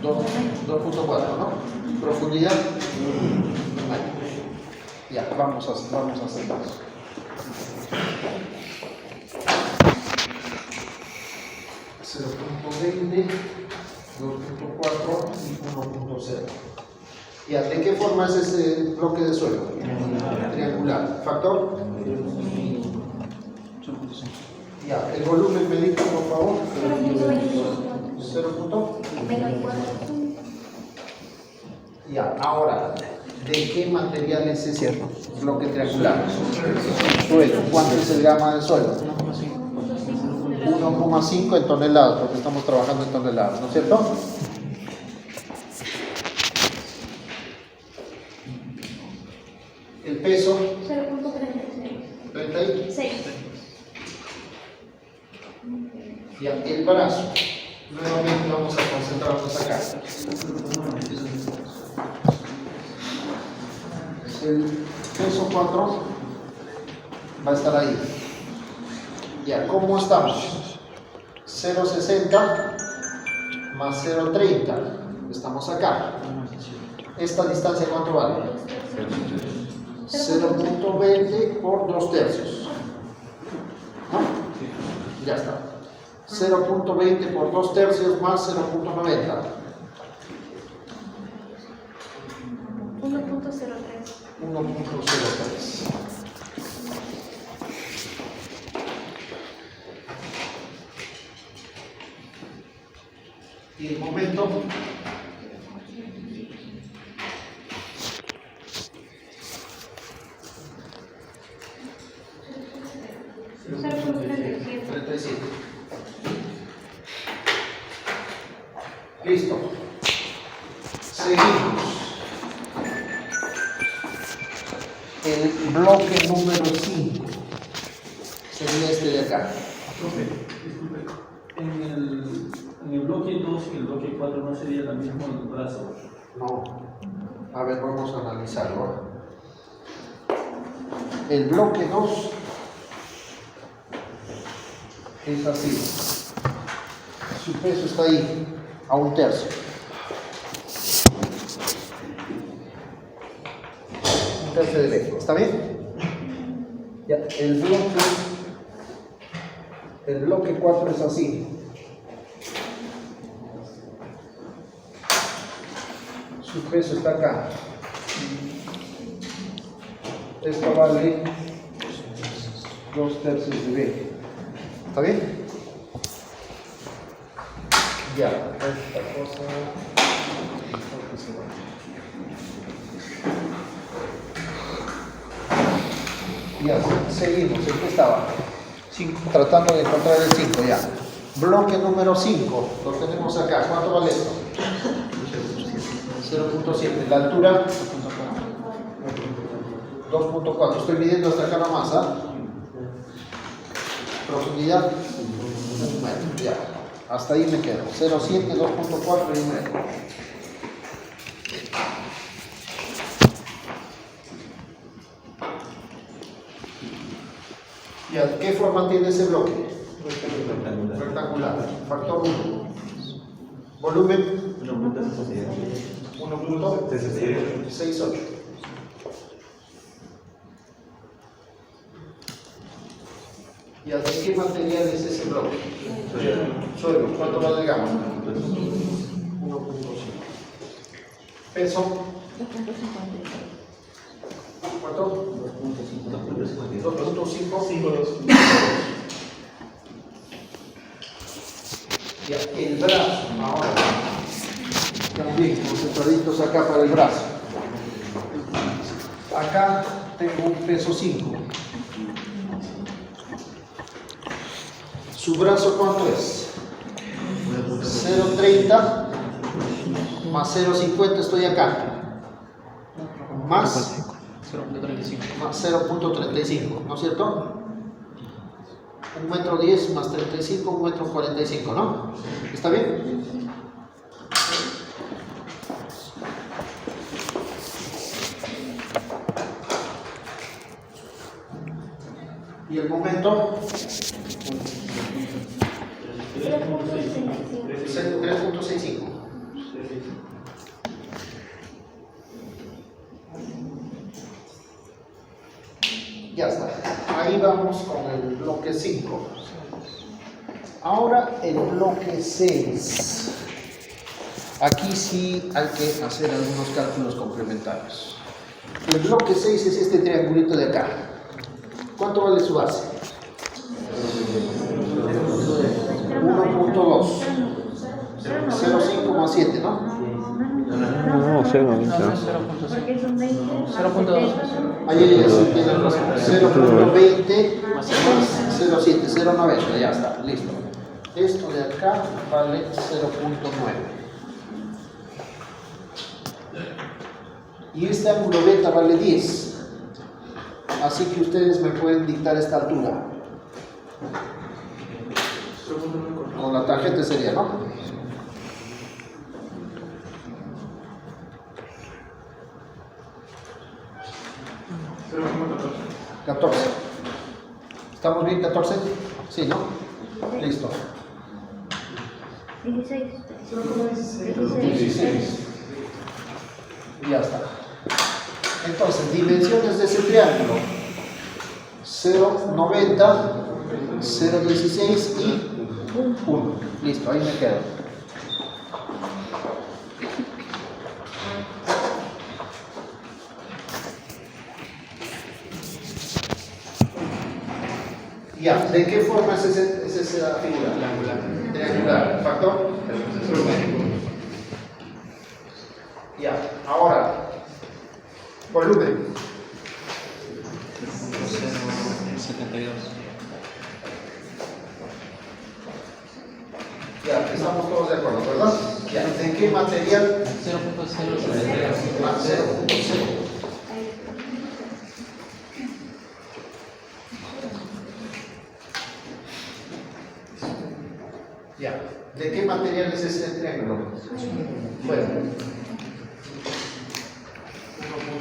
S1: 2.4, ¿no? Profundidad. Ya, vamos a hacer eso. .20, 2.4 y 1.0. Ya, ¿de qué forma es ese bloque de suelo? Triangular. ¿Factor? Ya, el volumen médico, por favor. 0. Ya, ahora, ¿de qué material es ese bloque triangular? Suelo. ¿Cuánto es el gama de suelo? 1,5 en toneladas, porque estamos trabajando en toneladas, ¿no es cierto? El peso 36. Ya, el brazo. Nuevamente vamos a concentrarnos acá. El peso 4 va a estar ahí. Ya, ¿cómo estamos? 0,60 más 0,30. Estamos acá. ¿Esta distancia cuánto vale? 0.20 por 2 tercios. ¿No? Ya está. 0.20 por 2 tercios más 0.90. 1.03. Y el momento listo. Seguimos. El bloque número 5 sería este de acá.
S5: Profe, disculpe. En el bloque 2 y el bloque 4 no sería la misma en el brazo.
S1: No. A ver, vamos a analizarlo. El bloque 2 es así. Su peso está ahí, a 1 tercio. 1 tercio de B. ¿Está bien? Ya, el bloque 4 es así. Su peso está acá. Esto vale 2 tercios de B. ¿Está bien? Ya, esta cosa. Ya, seguimos. ¿En qué estaba? 5. Tratando de encontrar el 5 ya. Bloque número 5. Lo tenemos acá. ¿Cuánto vale esto? 0.7. La altura 2.4. Estoy midiendo hasta acá nomás, ¿ah? Profundidad 1 metro. Ya. Hasta ahí me quedo. 0.7, 2.4 y 1 metro. Ya, ¿qué forma tiene ese bloque? Rectangular. Factor 1. Volumen 1.68. ¿Y de qué material es ese bloque? Suelo. ¿Cuánto vale el gama? 1.5. Peso. ¿Cuánto? 2.5. Ya, el brazo. Ahora. También concentraditos acá para el brazo. Acá tengo un peso 5. ¿Su brazo cuánto es? 0.30 más 0.50, estoy acá. Más
S5: 0.35.
S1: Más 0.35, ¿no es cierto? 1 metro 10 más 35, 1 metro 45, ¿no? ¿Está bien? ¿Y el momento? 3.65. Ya está. Ahí vamos con el bloque 5. Ahora el bloque 6. Aquí sí hay que hacer algunos cálculos complementarios. El bloque 6 es este triangulito de acá. ¿Cuánto vale su base? 1.2. 0.5 más 7, ¿no?
S3: No, 0.90.
S6: Porque son 20.
S5: 0.2.
S1: Ahí sí tiene razón. 0.20 más 0.7, 0.90, ya está, listo. Esto de acá vale 0.9. Y este ángulo beta vale 10. Así que ustedes me pueden dictar esta altura. Con la tangente sería, ¿no? ¿14? ¿Estamos bien, 14? Sí, ¿no? Listo.
S6: 16.
S1: 16. Y ya está. Entonces, dimensiones de ese triángulo: 0.90, 0.16 y 1. Listo, ahí me quedo. Ya, ¿de qué forma es esa figura? Triangular. ¿Factor? Ya, ahora, volumen.
S5: 72.
S1: Ya, estamos todos de acuerdo, ¿verdad? Ya, ¿de qué material?
S5: 0.072.
S1: Más 0.0. Ya, ¿de qué material es ese triángulo? Bueno,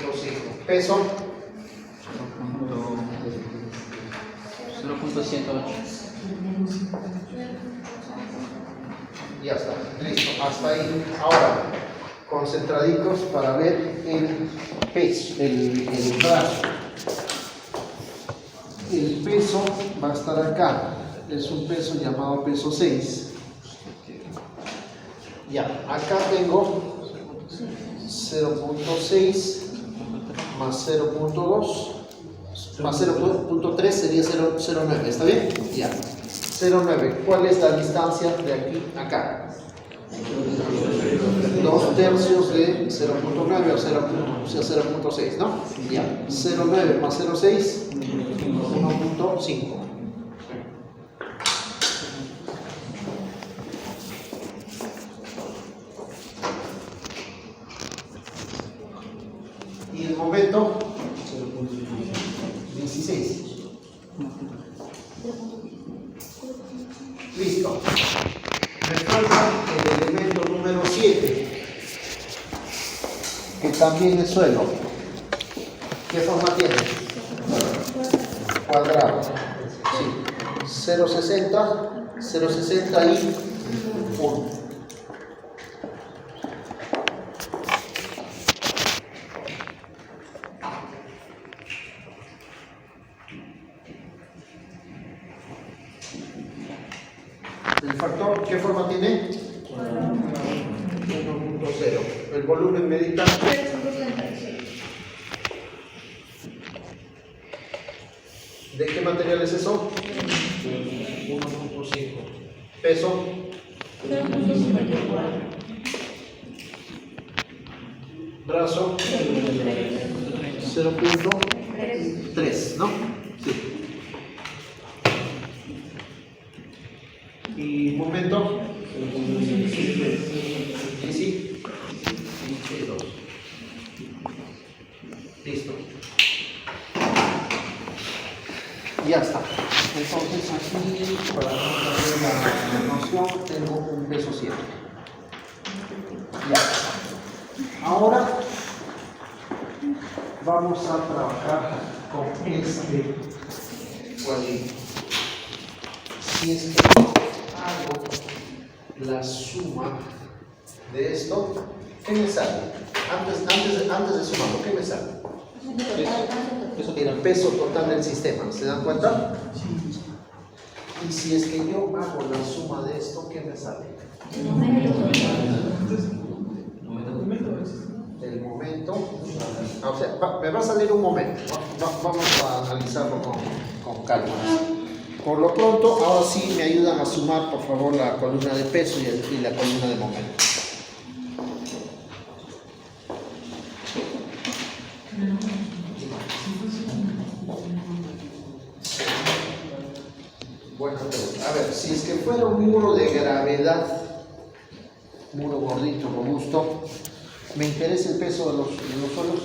S1: 1.5. Peso,
S5: 0.108.
S1: ya está, listo, hasta ahí. Ahora, concentraditos para ver el peso, el brazo. El peso va a estar acá, es un peso llamado peso 6. Ya, acá tengo 0.6 más 0.2 más 0.3 sería 0.09, ¿está bien? Ya, 0.9. ¿Cuál es la distancia de aquí a acá? 2 tercios de 0.9 o 0.6, ¿no? Ya, 0.9 más 0.6, 1.5. Y el momento 16. Listo. Me falta el elemento número 7, que también es suelo. ¿Qué forma tiene? Cuadrado. Sí. 0.60, 0.60 y 1. ¿El factor qué forma tiene? 1.0. El volumen medita. ¿De qué material es eso? 1.5. Peso. Brazo. 0.3, ¿no? Sí. Y momento. Y sí. Listo. Ya está. Entonces aquí, para no perder la noción, tengo un peso 7. Ya. Ahora vamos a trabajar con este cuadrito. Si es que hago la suma de esto, ¿qué me sale? Antes de sumarlo, ¿qué me sale? El peso total del sistema, ¿se dan cuenta? Y si es que yo hago la suma de esto, ¿qué me sale? El momento, o sea, me va a salir un momento. Vamos a analizarlo con calma. Por lo pronto, ahora sí me ayudan a sumar, por favor, la columna de peso y la columna de momento. Bueno, a ver, si es que fuera un muro de gravedad, muro gordito, robusto, ¿me interesa el peso de los suelos?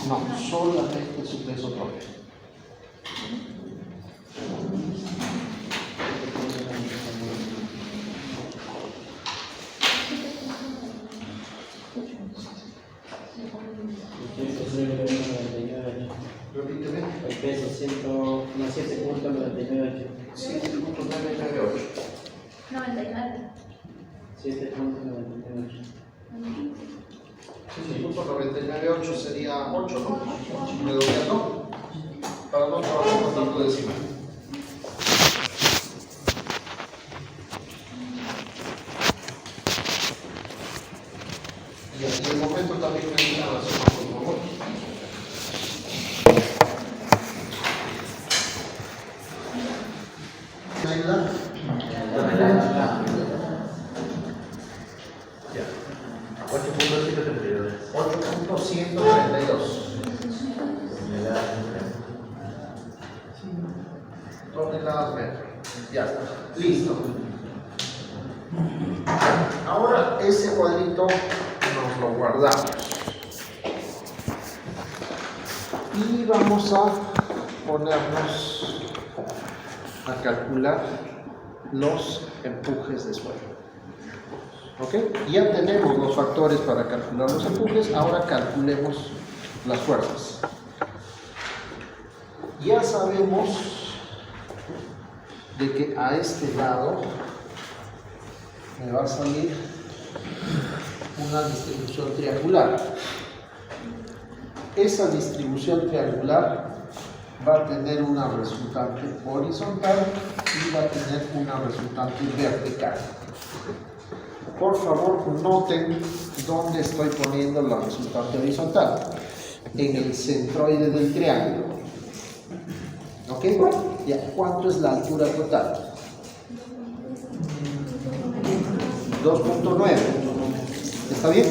S1: No, solamente su peso propio. Repíteme.
S7: El peso 7.99.
S1: 7.998.
S6: 99.
S7: 7.99.
S1: 7.998 sería 8, ¿no? Redondeando. Para no trabajar con tanto decimal. Y en el momento también me ayuda la suma, por favor. ¿Me ayuda? 8.132. Toneladas metro. Ya está. Listo. Ahora ese cuadrito nos lo guardamos. Y vamos a ponernos a calcular los empujes de suelo. ¿Ok? Ya tenemos los factores para calcular los empujes, ahora calculemos las fuerzas. Ya sabemos de que a este lado me va a salir una distribución triangular. Esa distribución triangular va a tener una resultante horizontal y va a tener una resultante vertical. Por favor, noten dónde estoy poniendo la resultante horizontal. En el centroide del triángulo. ¿Ok? Ya, ¿cuánto es la altura total? 2.9. ¿Está bien?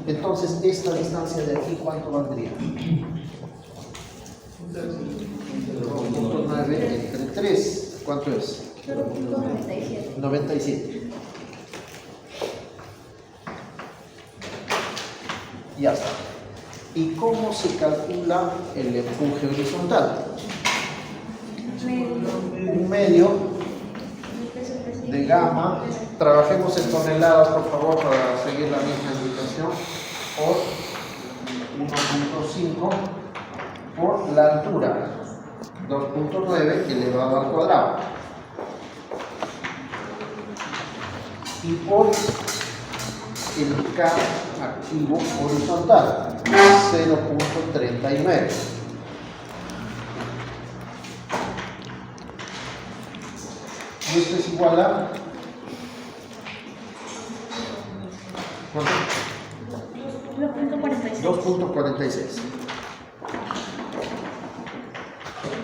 S1: Entonces, esta distancia de aquí, ¿cuánto valdría? 2.9 entre 3. ¿Cuánto es? 97. Ya está. ¿Y cómo se calcula el empuje horizontal? Un medio de gamma. Trabajemos en toneladas, por favor, para seguir la misma indicación. Por 1.5 por la altura. 2.9 elevado al cuadrado. Y por el K activo horizontal, 0.39. Y esto es igual a 2.46.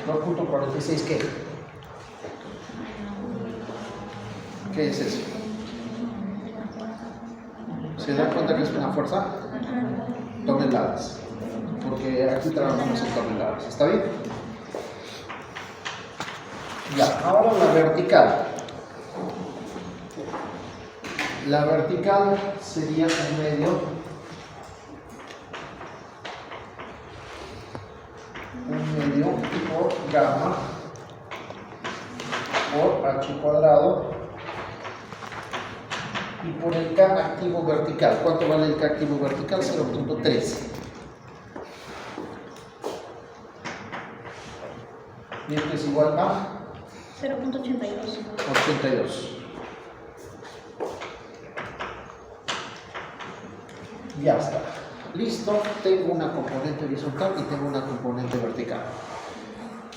S1: 2.46, ¿qué? ¿Qué es eso? ¿Se dan cuenta que es una fuerza? Toneladas. Porque aquí trabajamos en toneladas. ¿Está bien? Ya, ahora la vertical. La vertical sería un medio medio por gamma por h cuadrado y por el K activo vertical. ¿Cuánto vale el K activo vertical? 0.13. Y esto es igual a
S6: 0.82.
S1: 82. Ya está. Listo, tengo una componente horizontal y tengo una componente vertical.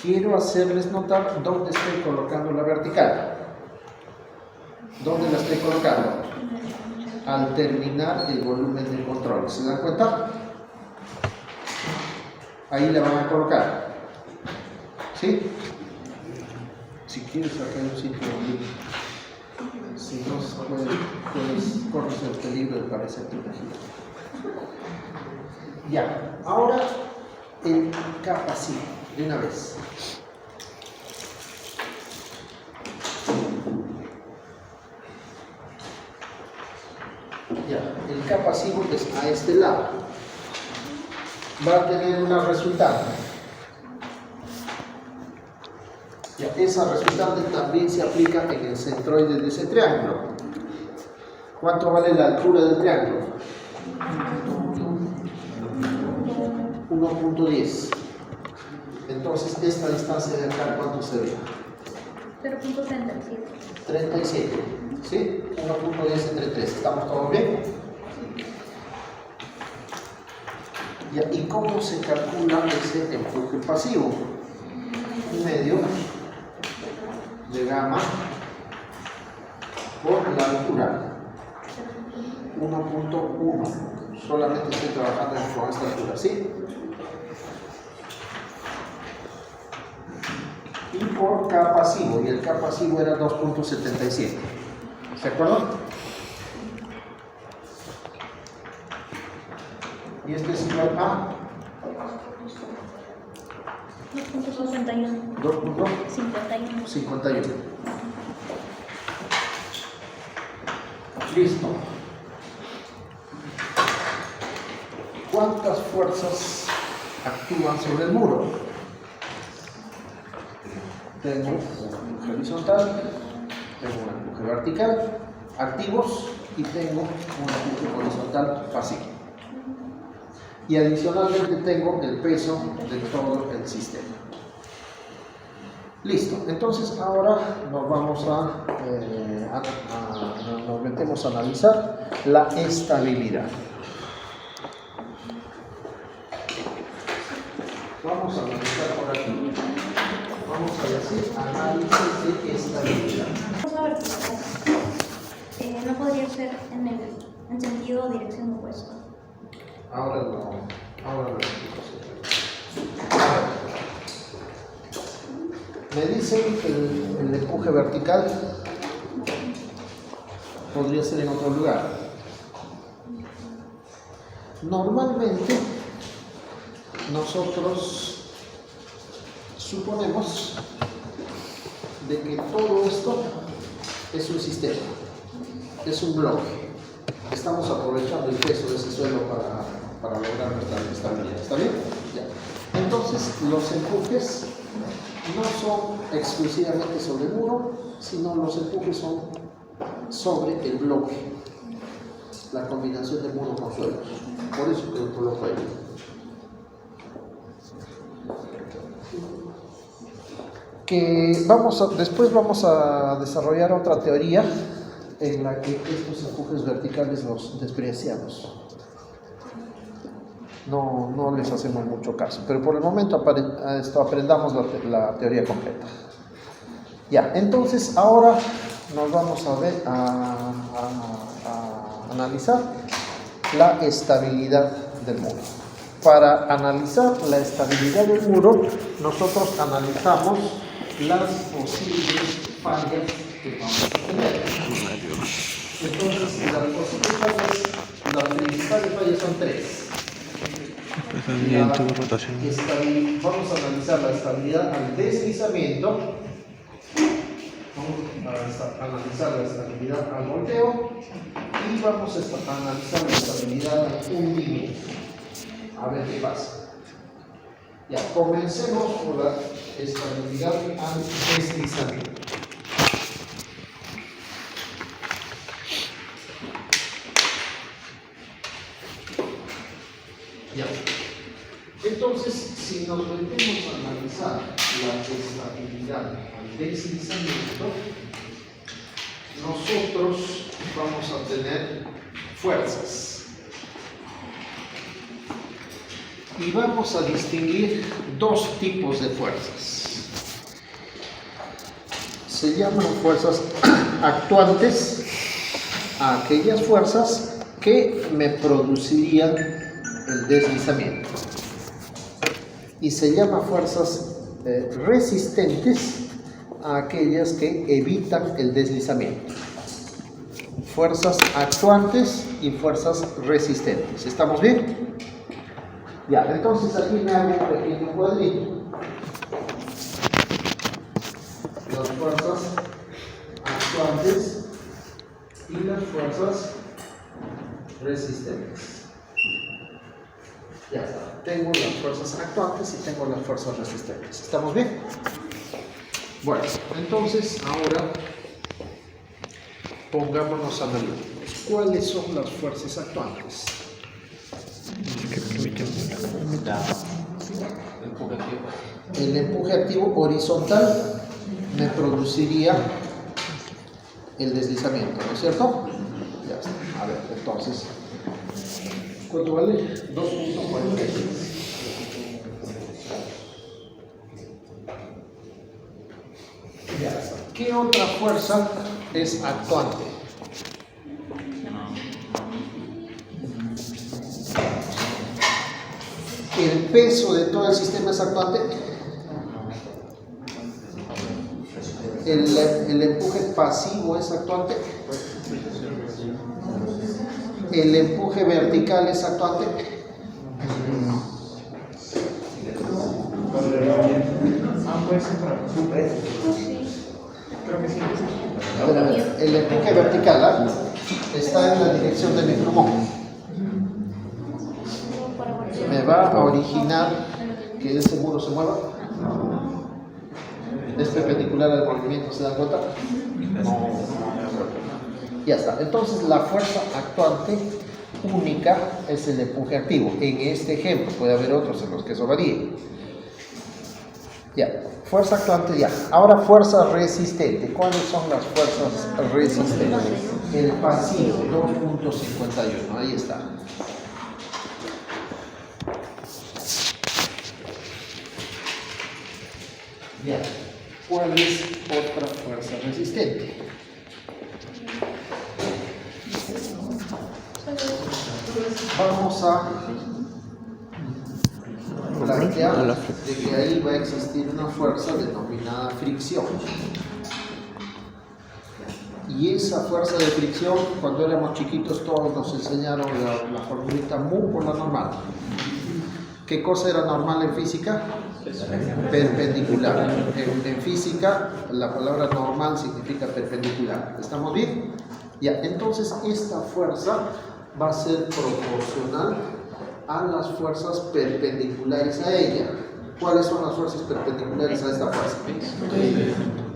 S1: Quiero hacerles notar dónde estoy colocando la vertical. ¿Dónde la estoy colocando? Al terminar el volumen de control. ¿Se dan cuenta? Ahí la van a colocar. ¿Sí? Si quieres sacar un sitio aquí, si no corres el peligro de parecer protegido. Ya, ahora el K pasivo, de una vez. Ya, el K pasivo es a este lado. Va a tener una resultante. Ya, esa resultante también se aplica en el centroide de ese triángulo. ¿Cuánto vale la altura del triángulo? 1.10. Entonces, esta distancia de acá, ¿cuánto sería?
S6: 0.37.
S1: 37. ¿Sí? 1.10 entre 3. ¿Estamos todos bien? Ya, ¿y cómo se calcula ese empuje pasivo? Medio de gamma por la altura 1.1. Solamente estoy trabajando con esta altura, ¿sí? Y por K pasivo, y el K pasivo era 2.77. ¿Se acuerdan? Y este es igual a
S6: 2.51.
S1: 2.51. Listo. ¿Cuántas fuerzas actúan sobre el muro? Tengo un empuje horizontal, tengo un empuje vertical, activos, y tengo un empuje horizontal pasivo. Y adicionalmente tengo el peso de todo el sistema. Listo, entonces ahora nos vamos nos metemos a analizar la estabilidad. Vamos a analizar por aquí. Vamos a decir análisis de estabilidad.
S6: Vamos a ver, no podría ser en sentido o dirección opuesta.
S1: Ahora lo explico. Me dicen que el empuje vertical podría ser en otro lugar. Normalmente nosotros suponemos de que todo esto es un sistema, es un bloque. Estamos aprovechando el peso de ese suelo para lograr nuestra estabilidad. ¿Está bien? Ya. Entonces, los empujes no son exclusivamente sobre el muro, sino los empujes son sobre el bloque, la combinación de muro con suelo. Por eso que lo coloco ahí. Después vamos a desarrollar otra teoría en la que estos empujes verticales los despreciamos. No les hacemos mucho caso, pero por el momento aprendamos la teoría completa. Ya, entonces ahora nos vamos a analizar la estabilidad del muro. Para analizar la estabilidad del muro, nosotros analizamos las posibles fallas que vamos a tener. Entonces, las posibles fallas, las principales fallas son tres. Vamos a analizar la estabilidad al deslizamiento, vamos a analizar la estabilidad al volteo y vamos a analizar la estabilidad al hundimiento. A ver qué pasa. Ya, comencemos por la estabilidad al deslizamiento. Ya. Entonces, si nos metemos a analizar la estabilidad al deslizamiento, nosotros vamos a tener fuerzas. Y vamos a distinguir dos tipos de fuerzas. Se llaman fuerzas actuantes a aquellas fuerzas que me producirían el deslizamiento. Y se llama fuerzas resistentes a aquellas que evitan el deslizamiento. Fuerzas actuantes y fuerzas resistentes. ¿Estamos bien? Ya, entonces aquí me hago un pequeño cuadrito. Las fuerzas actuantes y las fuerzas resistentes. Ya está. Tengo las fuerzas actuantes y tengo las fuerzas resistentes. ¿Estamos bien? Bueno, entonces ahora pongámonos analíticos. ¿Cuáles son las fuerzas actuantes? El empuje activo horizontal me produciría el deslizamiento, ¿no es cierto? Ya está. A ver, entonces, ¿cuánto vale? 2.46. Ya está. ¿Qué otra fuerza es actuante? ¿El peso de todo el sistema es actuante? ¿El empuje pasivo es actuante? ¿El empuje vertical es actuante?
S2: Puede ser para creo que sí.
S1: El empuje vertical está en la dirección de mi plumón. ¿Me va a originar que ese muro se mueva? ¿Es perpendicular al movimiento? ¿Se dan cuenta? No. Ya está. Entonces la fuerza actuante única es el empuje activo. En este ejemplo, puede haber otros en los que eso varíe. Ya. Fuerza actuante ya. Ahora fuerza resistente. ¿Cuáles son las fuerzas resistentes? El pasivo, 2.51. Ahí está. Bien, ¿cuál es otra fuerza resistente? Vamos a plantear de que ahí va a existir una fuerza denominada fricción. Y esa fuerza de fricción, cuando éramos chiquitos todos nos enseñaron la formulita mu por la normal. ¿Qué cosa era normal en física? Perpendicular. En física la palabra normal significa perpendicular. ¿Estamos bien? Ya, entonces esta fuerza va a ser proporcional a las fuerzas perpendiculares a ella. ¿Cuáles son las fuerzas perpendiculares a esta fuerza?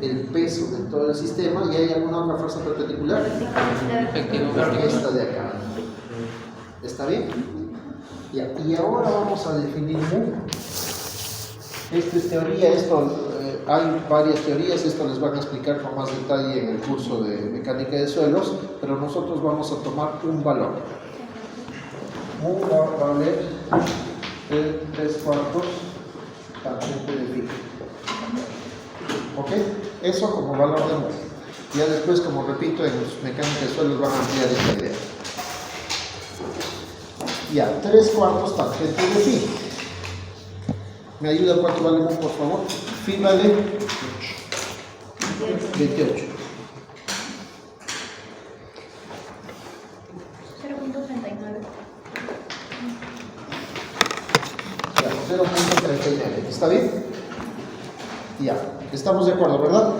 S1: El peso de todo el sistema. ¿Y hay alguna otra fuerza perpendicular? Esta de acá. ¿Está bien? Ya, y ahora vamos a definir mu. Esta es teoría, hay varias teorías, esto les van a explicar con más detalle en el curso de mecánica de suelos, pero nosotros vamos a tomar un valor. Mu va a valer 3/4 tangente de pi. ¿Ok? Eso como valor de mu. Ya después, como repito, en mecánica de suelos van a ampliar esta idea. Ya, 3/4 tangente de pi. ¿Me ayuda cuánto vale mu, por favor? Phi vale 28.
S6: 0.39.
S1: Ya, 0.39. ¿Está bien? Ya. Estamos de acuerdo, ¿verdad?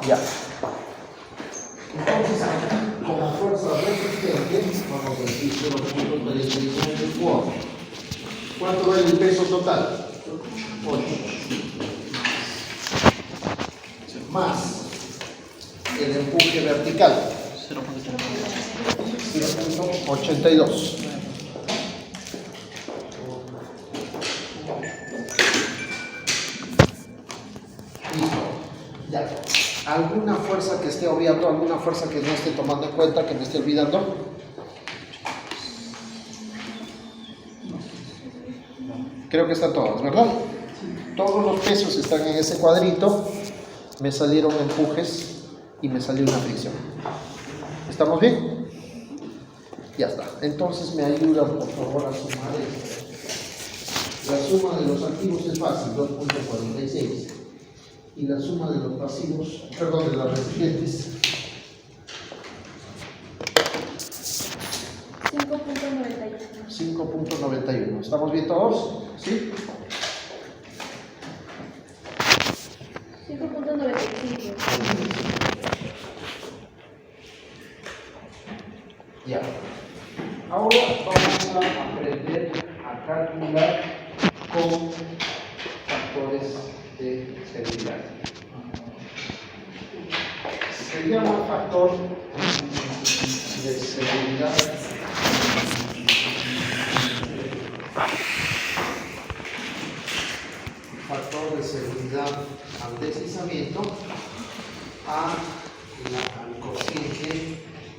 S1: Ya. Entonces, como fuerza resistente, vamos a decir 0.39. ¿Cuánto vale el peso total? 8. Más el empuje vertical. 0.82. Listo. Ya. ¿Alguna fuerza que esté obviando? ¿Alguna fuerza que no esté tomando en cuenta, que me esté olvidando? Creo que están todas, ¿verdad? Todos los pesos están en ese cuadrito. Me salieron empujes y me salió una fricción. ¿Estamos bien? Ya está. Entonces me ayudan, por favor, a sumar esto. La suma de los activos es fácil, 2.46. Y la suma de los pasivos, perdón, de las resistentes, 5.91. ¿Estamos bien todos? ¿Sí?
S6: 5.95.
S1: Ya. Ahora vamos a aprender a calcular con factores de seguridad. Se llama factor de seguridad al deslizamiento al cociente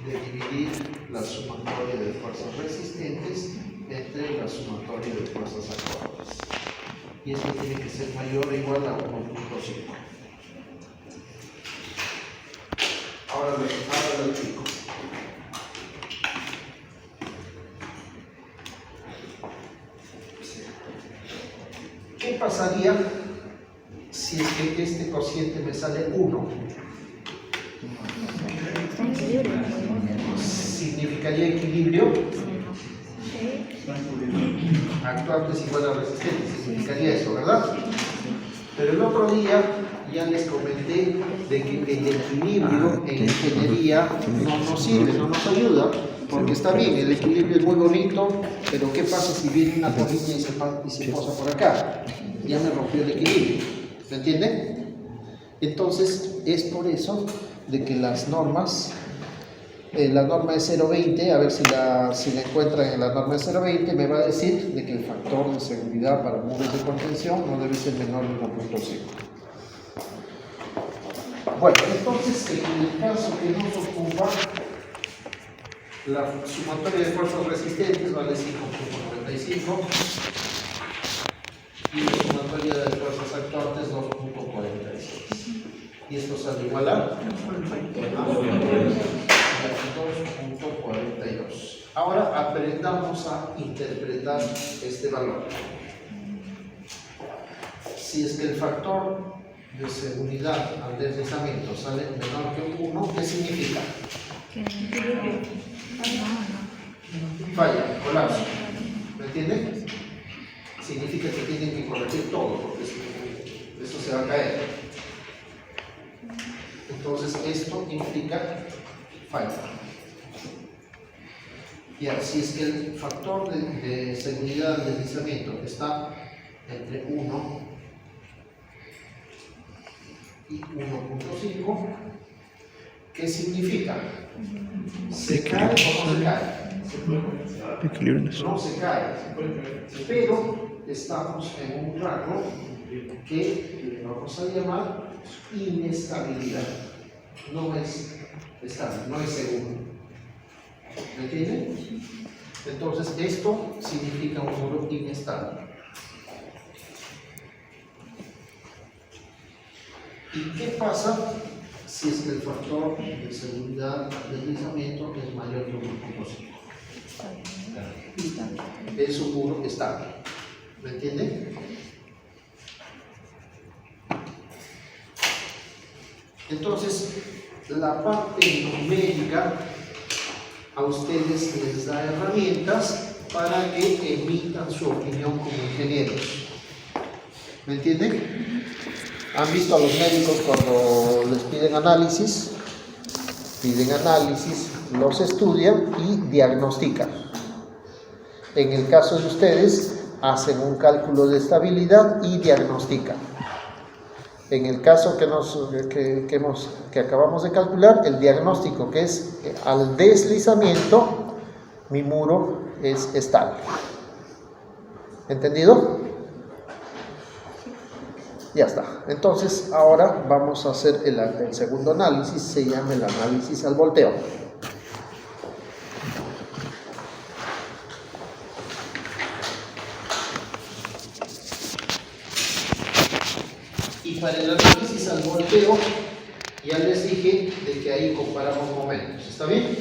S1: de dividir la sumatoria de fuerzas resistentes entre la sumatoria de fuerzas actuales. Y esto tiene que ser mayor o igual a 1.5. Ahora lo explico. ¿Qué pasaría si es que este cociente me sale 1? ¿Significaría equilibrio? Actuantes igual a resistentes, significaría eso, ¿verdad? Pero el otro día ya les comenté de que el equilibrio en ingeniería no nos sirve, no nos ayuda, porque está bien, el equilibrio es muy bonito, pero ¿qué pasa si viene una colilla y se posa por acá? Ya me rompió el equilibrio, ¿me entienden? Entonces es por eso de que las normas, la norma es 0.20, a ver si la encuentran en la norma de 0.20, me va a decir de que el factor de seguridad para muros de contención no debe ser menor de 1.5. Bueno, entonces en el caso que nos ocupa, la sumatoria de fuerzas resistentes vale 5.95 y la sumatoria de fuerzas actuantes 2.46. Y esto sale igual a 2.42. Ahora aprendamos a interpretar este valor. Si es que el factor de seguridad al deslizamiento sale menor que 1, ¿qué significa? Falla, colapso. ¿Me entienden? Significa que tienen que corregir todo, porque esto se va a caer. Entonces esto implica falla. Y así es que el factor de seguridad del deslizamiento está entre 1 y 1.5. ¿Qué significa? ¿Se cae o no se cae? No se cae, pero estamos en un rango que vamos a llamar inestabilidad. No es estable, no es seguro. ¿Me entienden? Entonces esto significa un muro inestable. ¿Y qué pasa si es que el factor de seguridad del deslizamiento es mayor que 1.5? Es un muro estable. ¿Me entienden? Entonces, la parte numérica a ustedes les da herramientas para que emitan su opinión como ingenieros. ¿Me entienden? ¿Han visto a los médicos cuando les piden análisis? Piden análisis, los estudian y diagnostican. En el caso de ustedes, hacen un cálculo de estabilidad y diagnostican. En el caso que acabamos de calcular, el diagnóstico que es al deslizamiento, mi muro es estable. ¿Entendido? Ya está. Entonces, ahora vamos a hacer el segundo análisis, se llama el análisis al volteo. Y para el análisis al volteo, ya les dije de que ahí comparamos momentos. ¿Está bien?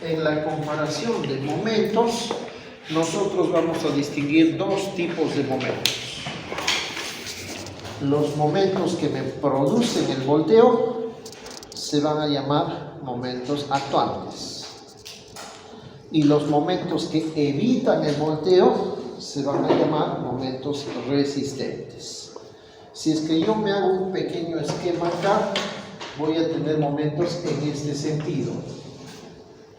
S1: En la comparación de momentos, nosotros vamos a distinguir dos tipos de momentos. Los momentos que me producen el volteo se van a llamar momentos actuantes. Y los momentos que evitan el volteo se van a llamar momentos resistentes. Si es que yo me hago un pequeño esquema acá, voy a tener momentos en este sentido,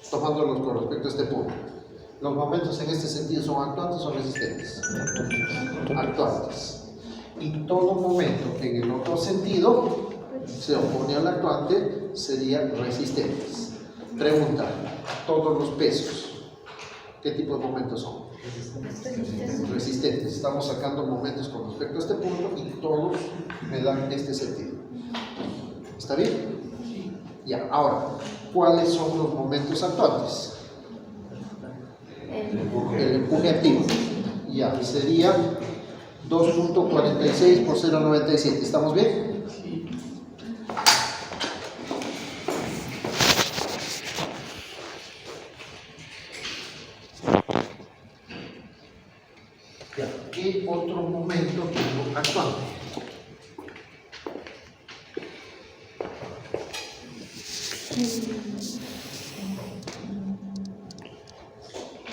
S1: tomándolos con respecto a este punto. Los momentos en este sentido son actuantes o resistentes. Actuantes. Y todo momento en el otro sentido se opone al actuante, serían resistentes. Pregunta, todos los pesos, ¿qué tipo de momentos son? Resistentes. Estamos sacando momentos con respecto a este punto y todos me dan este sentido. ¿Está bien? Ya, ahora, ¿cuáles son los momentos actuantes? El empuje activo. Ya, sería 2.46 por 0.97. ¿Estamos bien? Ya, ¿qué otro momento tengo actuante?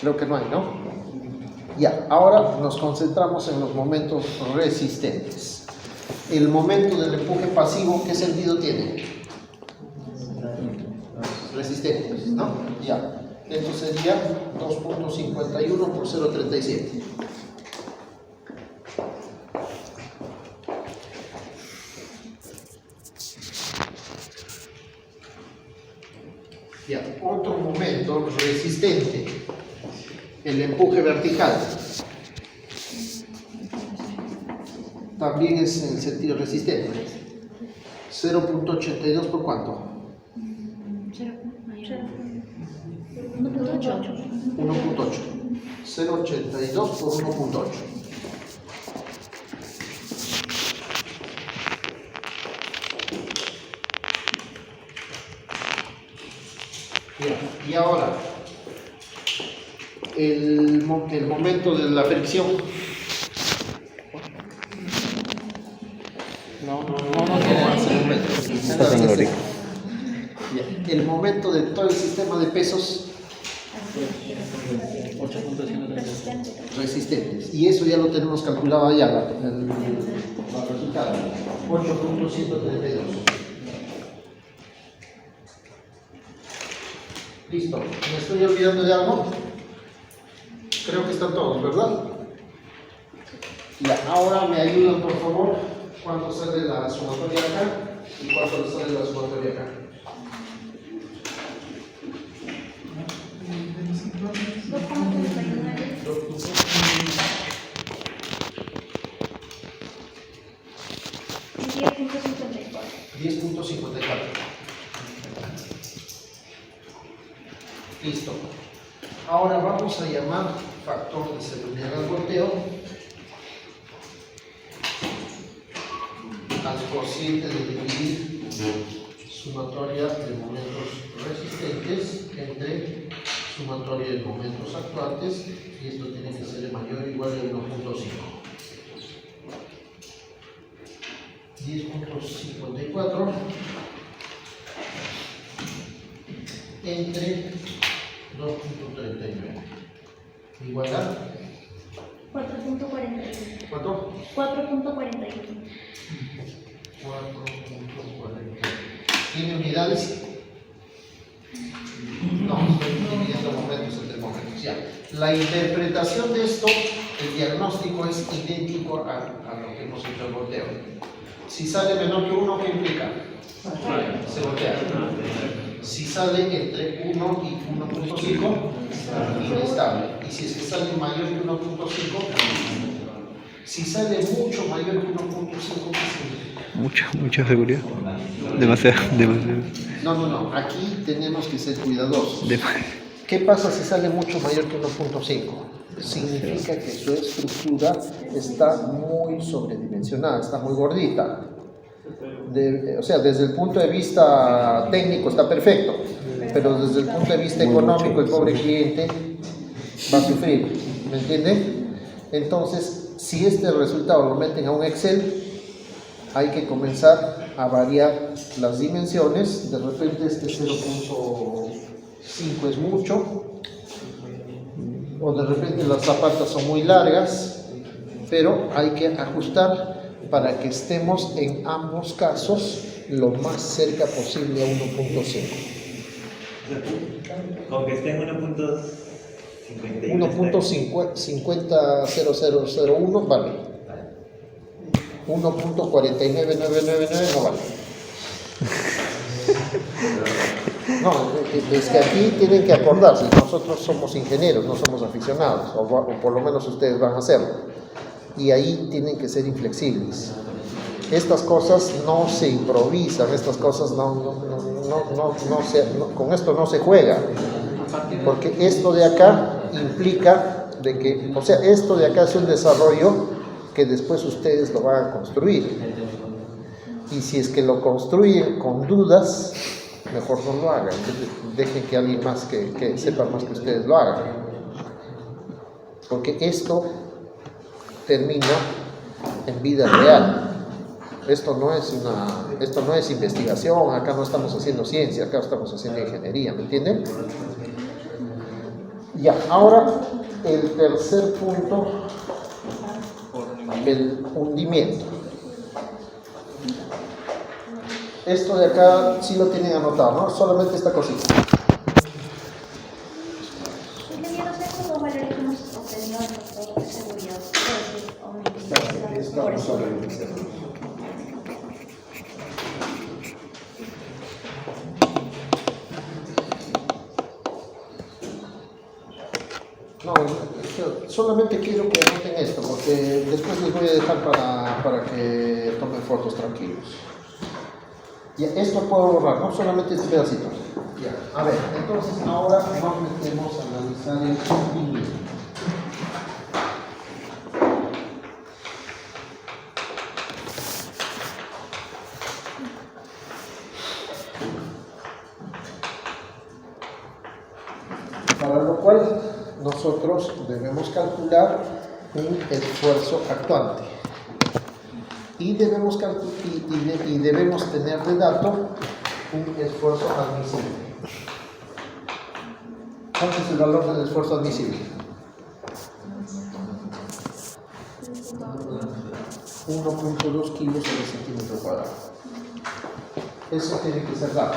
S1: Creo que no hay, ¿no? Ya, ahora nos concentramos en los momentos resistentes. El momento del empuje pasivo, ¿qué sentido tiene? Resistentes, ¿no? Ya, esto sería 2.51 por 0.37. Ya, otro momento resistente, el empuje vertical. También es en el sentido resistente. 0.82 por cuánto? 1.8. 0.82 por 1.8. Y ahora, el momento de la fricción. El momento de todo el sistema de pesos resistentes. Y eso ya lo tenemos calculado allá, el resultado. 8.132. Listo. ¿Me estoy olvidando de algo? Creo que están todos, ¿verdad? Ya, ahora me ayudan, por favor, cuánto sale la sumatoria acá y cuánto sale la sumatoria acá. Listo. Ahora vamos a llamar factor de seguridad al volteo al cociente de dividir sumatoria de momentos resistentes entre sumatoria de momentos actuantes, y esto tiene que ser mayor o igual a 1.5. 10.54 entre 2.39 igual a
S6: 4.41.
S1: ¿cuánto?
S6: 4.41.
S1: ¿Tiene unidades? No, estoy dividiendo momentos entre momentos. Ya. La interpretación de esto, el diagnóstico es idéntico a lo que hemos hecho el volteo. Si sale menor que 1, ¿qué implica? Se voltea. Si sale entre 1 y 1.5, inestable. Y si es que sale mayor que 1.5, si sale mucho mayor que 1.5,
S3: Mucha seguridad. Demasiado.
S1: No. Aquí tenemos que ser cuidadosos. ¿Qué pasa si sale mucho mayor que 1.5? Significa que su estructura está muy sobredimensionada, está muy gordita. O sea, desde el punto de vista técnico está perfecto, pero desde el punto de vista económico el pobre cliente va a sufrir, ¿me entienden? Entonces, si este resultado lo meten a un Excel, hay que comenzar a variar las dimensiones. De repente este 0.5 es mucho, o de repente las zapatas son muy largas, pero hay que ajustar para que estemos en ambos casos lo más cerca posible a 1.5.
S4: Con que esté en
S1: 1.500001 vale. 1.49999 no vale. No, es que aquí tienen que acordarse, nosotros somos ingenieros, no somos aficionados, o por lo menos ustedes van a hacerlo. Y ahí tienen que ser inflexibles. Estas cosas no se improvisan, estas cosas con esto no se juega. Porque esto de acá implica de que, o sea, esto de acá es un desarrollo que después ustedes lo van a construir. Y si es que lo construyen con dudas, mejor no lo hagan. Dejen que alguien más que sepa más que ustedes lo hagan. Porque esto termina en vida real. Esto no es investigación, acá no estamos haciendo ciencia, acá estamos haciendo ingeniería, ¿me entienden? Ya, ahora el tercer punto, el hundimiento. Esto de acá sí lo tienen anotado, ¿no? Solamente esta cosita.
S6: Ingeniero, ¿sabes los valores que hemos obtenido en nuestro de seguridad? Por eso.
S1: No, solamente quiero que anoten esto, porque después les voy a dejar para que tomen fotos tranquilos. Ya, esto puedo borrar, no solamente este pedacito. Ya, a ver, entonces ahora nos metemos a analizar el hundimiento. Para lo cual nosotros debemos calcular un esfuerzo actuante y debemos tener de dato un esfuerzo admisible. ¿Cuánto es el valor del esfuerzo admisible? 1.2 kilos sobre centímetro cuadrado. Eso tiene que ser dado.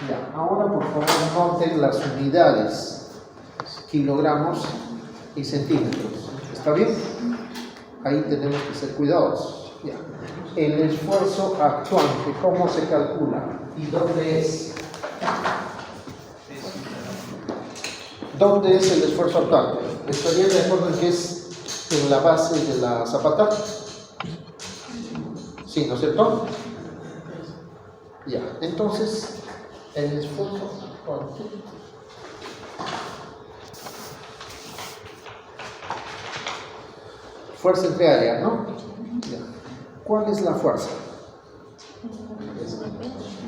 S1: Ya, ahora por favor noten las unidades, kilogramos y centímetros. ¿Está bien? Ahí tenemos que ser cuidadosos. Ya. El esfuerzo actuante, ¿cómo se calcula? ¿Y dónde es? ¿Dónde es el esfuerzo actuante? ¿Estarían de acuerdo en que es en la base de la zapata? Sí, ¿no es cierto? Ya, entonces el esfuerzo actuante fuerza entre área, ¿no? Ya. ¿Cuál es la fuerza?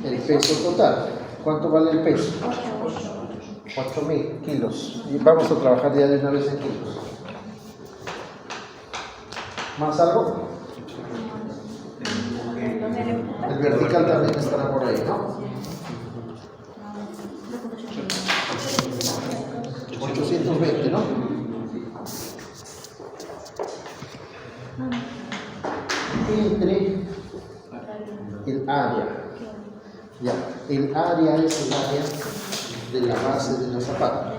S1: El peso total. ¿Cuánto vale el peso? 8.000 kilos. Y vamos a trabajar ya de una vez en kilos. ¿Más algo? El vertical también estará por ahí, ¿no? 820, ¿no? entre el área. Ya, el área es el área de la base de la zapata.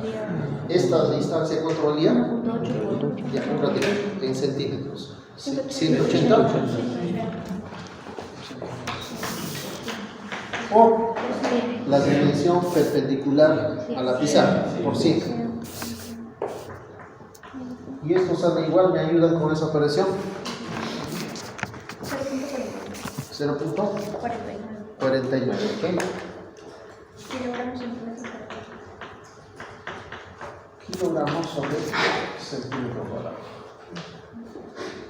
S1: ¿Esta distancia cuánto valía? Ya, un ratito, en centímetros. 180. O la dimensión perpendicular a la pizarra, por 5. Y esto sale igual, ¿me ayudan con esa operación? 0.49, ¿ok? Kilogramos sobre centímetro cuadrado.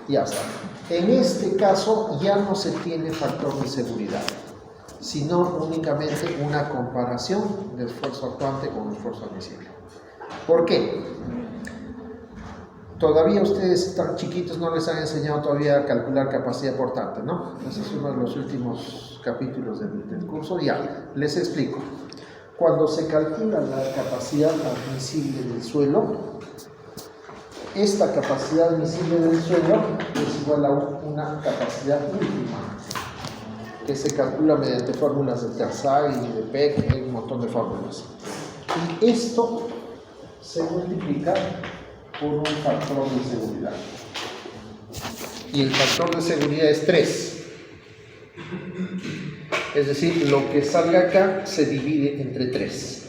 S1: Ya está. En este caso ya no se tiene factor de seguridad, sino únicamente una comparación de esfuerzo actuante con esfuerzo admisible. ¿Por qué? Todavía ustedes tan chiquitos no les han enseñado todavía a calcular capacidad portante, ¿no? Ese es uno de los últimos capítulos del curso. Ya, les explico. Cuando se calcula la capacidad admisible del suelo, esta capacidad admisible del suelo es igual a una capacidad última, que se calcula mediante fórmulas de Terzaghi y de Peck, hay un montón de fórmulas. Y esto se multiplica por un factor de seguridad. Y el factor de seguridad es 3. Es decir, lo que salga acá se divide entre 3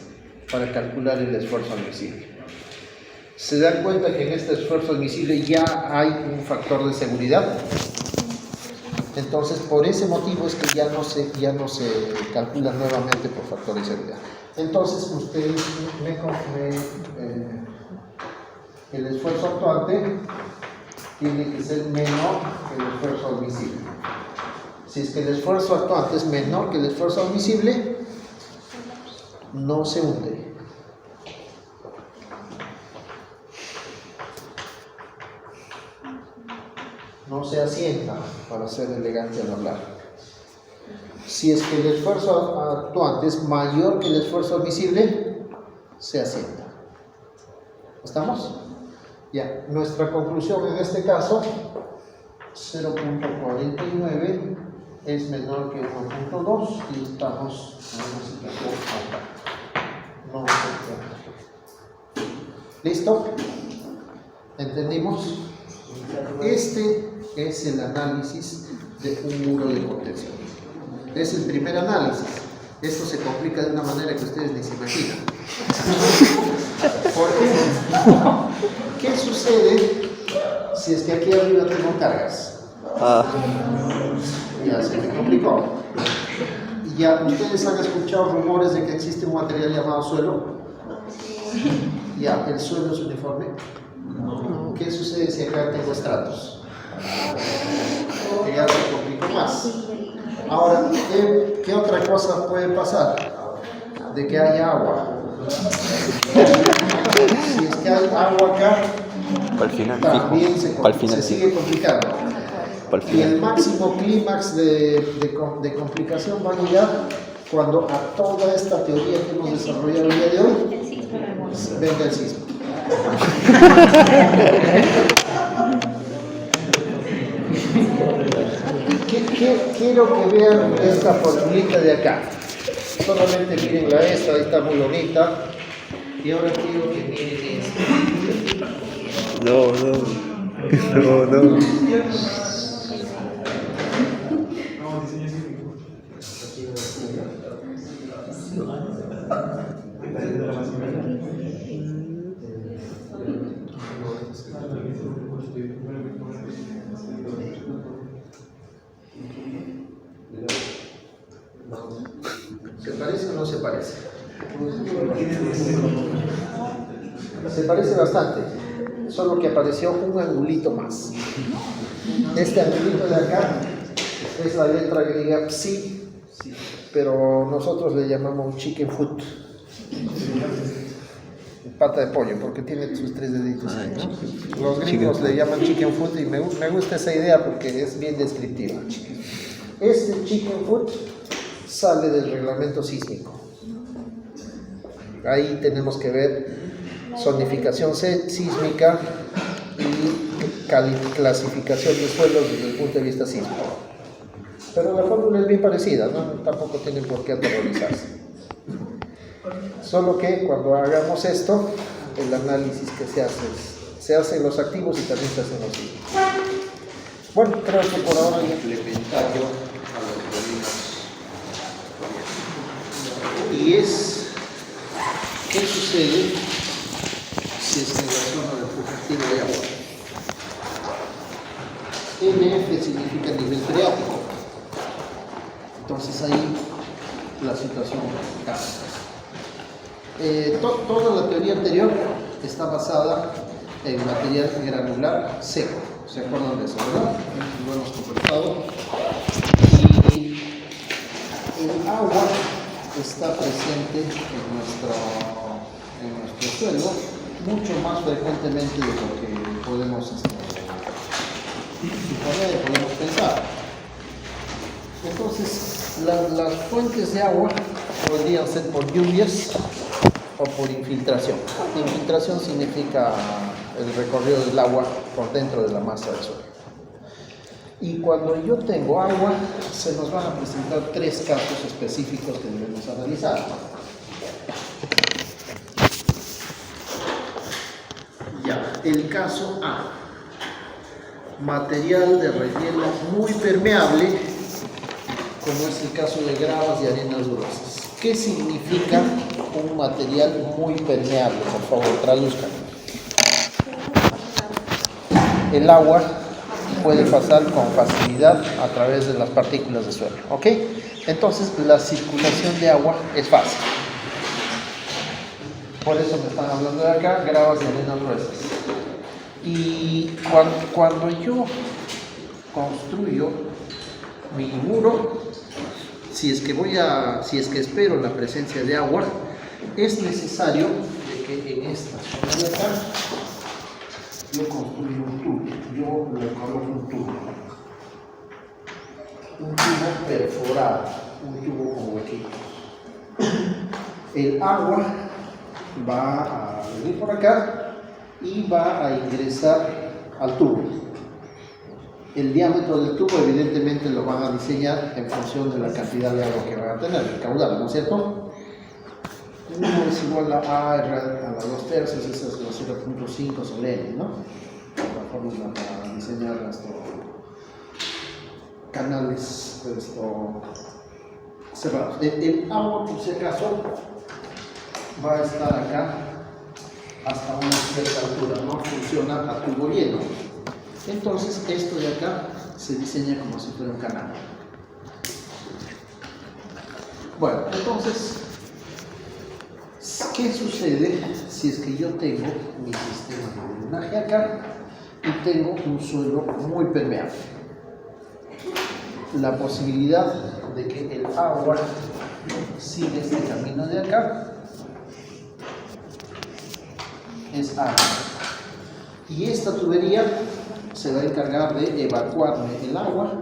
S1: para calcular el esfuerzo admisible. ¿Se dan cuenta que en este esfuerzo admisible ya hay un factor de seguridad? Entonces, por ese motivo es que ya no se calcula nuevamente por factor de seguridad. Entonces, ustedes el esfuerzo actuante tiene que ser menor que el esfuerzo admisible. Si es que el esfuerzo actuante es menor que el esfuerzo admisible, no se hunde. No se asienta, para ser elegante al hablar. Si es que el esfuerzo actuante es mayor que el esfuerzo admisible, se asienta. ¿Estamos? Ya, nuestra conclusión en este caso, 0.49 es menor que 1.2 y estamos en una situación alta. No se puede. ¿Listo? ¿Entendimos? Este es el análisis de un muro de contención. Es el primer análisis. Esto se complica de una manera que ustedes ni se imaginan. ¿Por qué? ¿Qué sucede si es que aquí arriba tengo cargas? Ya se me complicó. Ya, ¿ustedes han escuchado rumores de que existe un material llamado suelo? Ya, ¿el suelo es uniforme? ¿Qué sucede si acá tengo estratos? Que ya se complicó más. Ahora, ¿qué otra cosa puede pasar? De que haya agua. Si es que hay agua acá, también se sigue complicando. Y el máximo clímax de complicación va a llegar cuando a toda esta teoría que hemos desarrollado el día de hoy venga el sismo. Quiero que vean esta formulita de acá. Solamente miren esta, está muy bonita. Y ahora quiero que miren esta.
S3: No.
S1: ¿Se parece o no se parece? Se parece bastante, solo que apareció un angulito más. Este angulito de acá es la letra griega psi, pero nosotros le llamamos chicken foot, pata de pollo, porque tiene sus 3 deditos. Los gringos le llaman chicken foot y me gusta esa idea porque es bien descriptiva. Este chicken foot sale del reglamento sísmico. Ahí tenemos que ver zonificación sísmica y clasificación de suelos desde el punto de vista sísmico. Pero la fórmula es bien parecida, ¿no? Tampoco tienen por qué aterrorizarse. Solo que cuando hagamos esto, el análisis que se hace en los activos y también se hace en los sísmicos. Bueno, creo que por ahora ya
S7: Complementario a los problemas.
S1: y es ¿qué sucede si es que en la zona de flujo activo hay agua? NF significa nivel freático. Entonces ahí la situación cambia. Toda la teoría anterior está basada en material granular seco. ¿Se acuerdan de eso, verdad? Lo hemos conversado. Y el agua está presente en nuestro suelo mucho más frecuentemente de lo que podemos suponer, podemos pensar. Entonces, las fuentes de agua podrían ser por lluvias o por infiltración. Infiltración significa el recorrido del agua por dentro de la masa del suelo. Y cuando yo tengo agua, se nos van a presentar tres casos específicos que debemos analizar. Ya, el caso A. Material de relleno muy permeable, como es el caso de gravas y arenas durosas. ¿Qué significa un material muy permeable? Por favor, traduzcan. El agua puede pasar con facilidad a través de las partículas de suelo, ¿ok? Entonces, la circulación de agua es fácil. Por eso me están hablando de acá, gravas y arenas gruesas. Y cuando yo construyo mi muro, si es que espero la presencia de agua, es necesario de que en esta zona de acá yo construyo un tubo, yo le coloco un tubo perforado, un tubo con huequitos. El agua va a venir por acá y va a ingresar al tubo. El diámetro del tubo evidentemente lo van a diseñar en función de la cantidad de agua que van a tener, el caudal, ¿no es cierto? 1 es igual a A a la 2/3, esa es la 0.5 sobre N, ¿no? La fórmula para diseñar estos canales cerrados. El agua, por si acaso, va a estar acá hasta una cierta altura, no funciona a tubo lleno. Entonces, esto de acá se diseña como si fuera un canal. Bueno, entonces, ¿qué sucede si es que yo tengo mi sistema de drenaje acá y tengo un suelo muy permeable? La posibilidad de que el agua siga este camino de acá es alta. Y esta tubería se va a encargar de evacuarme el agua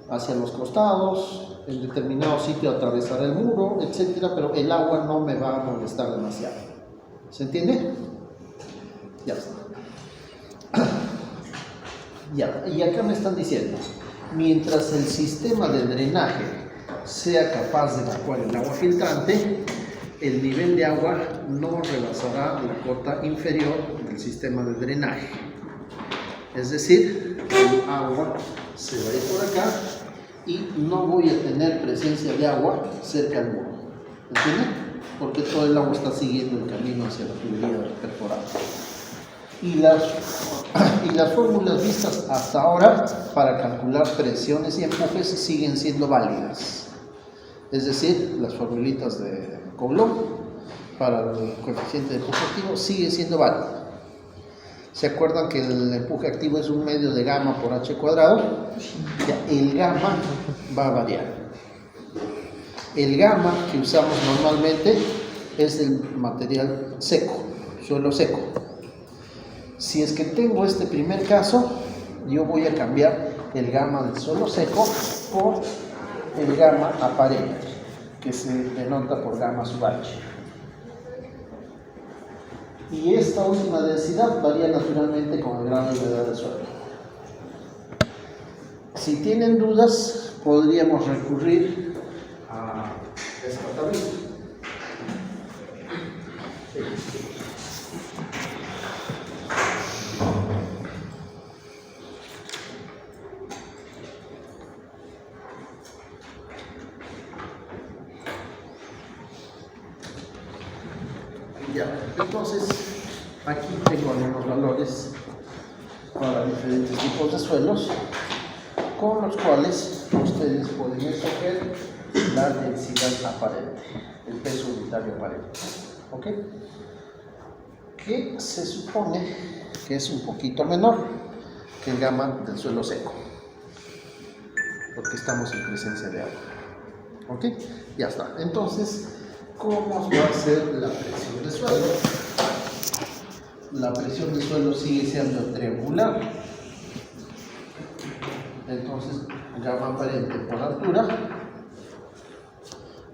S1: hacia los costados, en determinado sitio atravesar el muro, etcétera, pero el agua no me va a molestar demasiado. ¿Se entiende? Ya está. Ya, y acá me están diciendo, mientras el sistema de drenaje sea capaz de evacuar el agua filtrante, el nivel de agua no rebasará la cota inferior del sistema de drenaje. Es decir, el agua se va a ir por acá y no voy a tener presencia de agua cerca del muro. ¿Entienden? Porque todo el agua está siguiendo el camino hacia la tubería perforada. Y las fórmulas vistas hasta ahora para calcular presiones y empujes siguen siendo válidas. Es decir, las formulitas de Coulomb para el coeficiente de empuje activo sigue siendo válido. ¿Se acuerdan que el empuje activo es un medio de gamma por h cuadrado? El gamma va a variar. El gamma que usamos normalmente es el material seco, suelo seco. Si es que tengo este primer caso, yo voy a cambiar el gamma del suelo seco por el gamma aparente, que se denota por gamma sub h. Y esta última densidad varía naturalmente con el grado de humedad del suelo. Si tienen dudas, podríamos recurrir a esta tablita. Ya, entonces aquí tengo algunos valores para diferentes tipos de suelos con los cuales ustedes pueden escoger la densidad aparente, el peso unitario aparente, ¿ok? Que se supone que es un poquito menor que el gamma del suelo seco, porque estamos en presencia de agua, ¿ok? Ya está. Entonces, ¿cómo va a ser la presión del suelo? La presión del suelo sigue siendo triangular. Entonces, gamma aparente por altura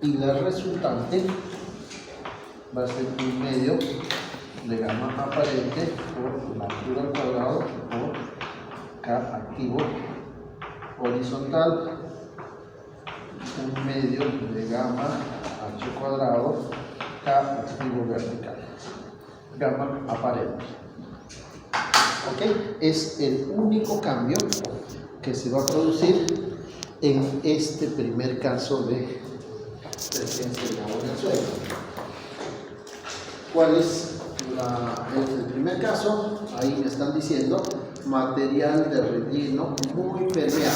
S1: y la resultante va a ser un medio de gamma aparente por la altura al cuadrado por K activo horizontal, un medio de gamma H cuadrado K activo vertical, gamma aparente. ¿Ok? Es el único cambio que se va a producir en este primer caso de presencia de agua en el suelo. ¿Cuál es el primer caso? Ahí me están diciendo material de relleno muy permeable,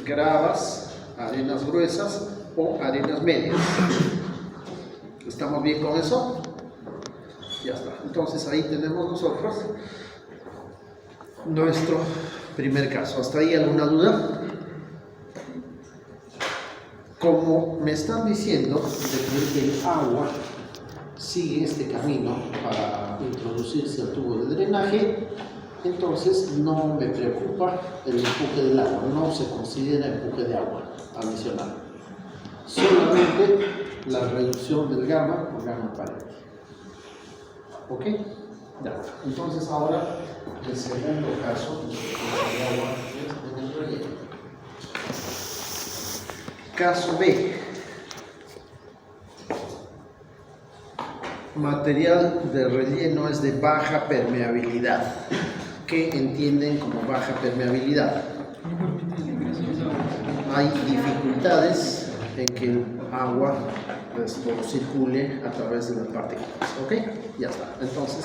S1: gravas, arenas gruesas o arenas medias. ¿Estamos bien con eso? Ya está. Entonces ahí tenemos nosotros nuestro primer caso. ¿Hasta ahí alguna duda? Como me están diciendo de que el agua sigue este camino para introducirse al tubo de drenaje, entonces no me preocupa el empuje del agua, no se considera empuje de agua adicional, solamente la reducción del gamma o gamma aparente. ¿Ok? Ya. Entonces ahora el segundo caso de agua en el relleno. Caso B. Material de relleno es de baja permeabilidad. ¿Qué entienden como baja permeabilidad? Hay dificultades en que el agua circule a través de las partículas. ¿Ok? Ya está. Entonces,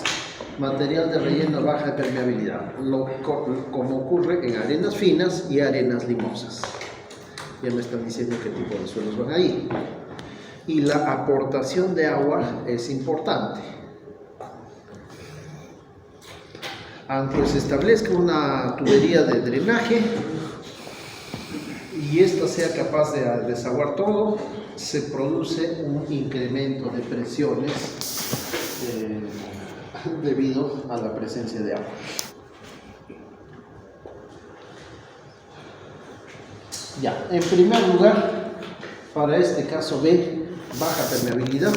S1: material de relleno baja permeabilidad, como ocurre en arenas finas y arenas limosas. Ya me están diciendo qué tipo de suelos van ahí. Y la aportación de agua es importante. Aunque se establezca una tubería de drenaje y esta sea capaz de desaguar todo, se produce un incremento de presiones debido a la presencia de agua. Ya, en primer lugar, para este caso B, baja permeabilidad,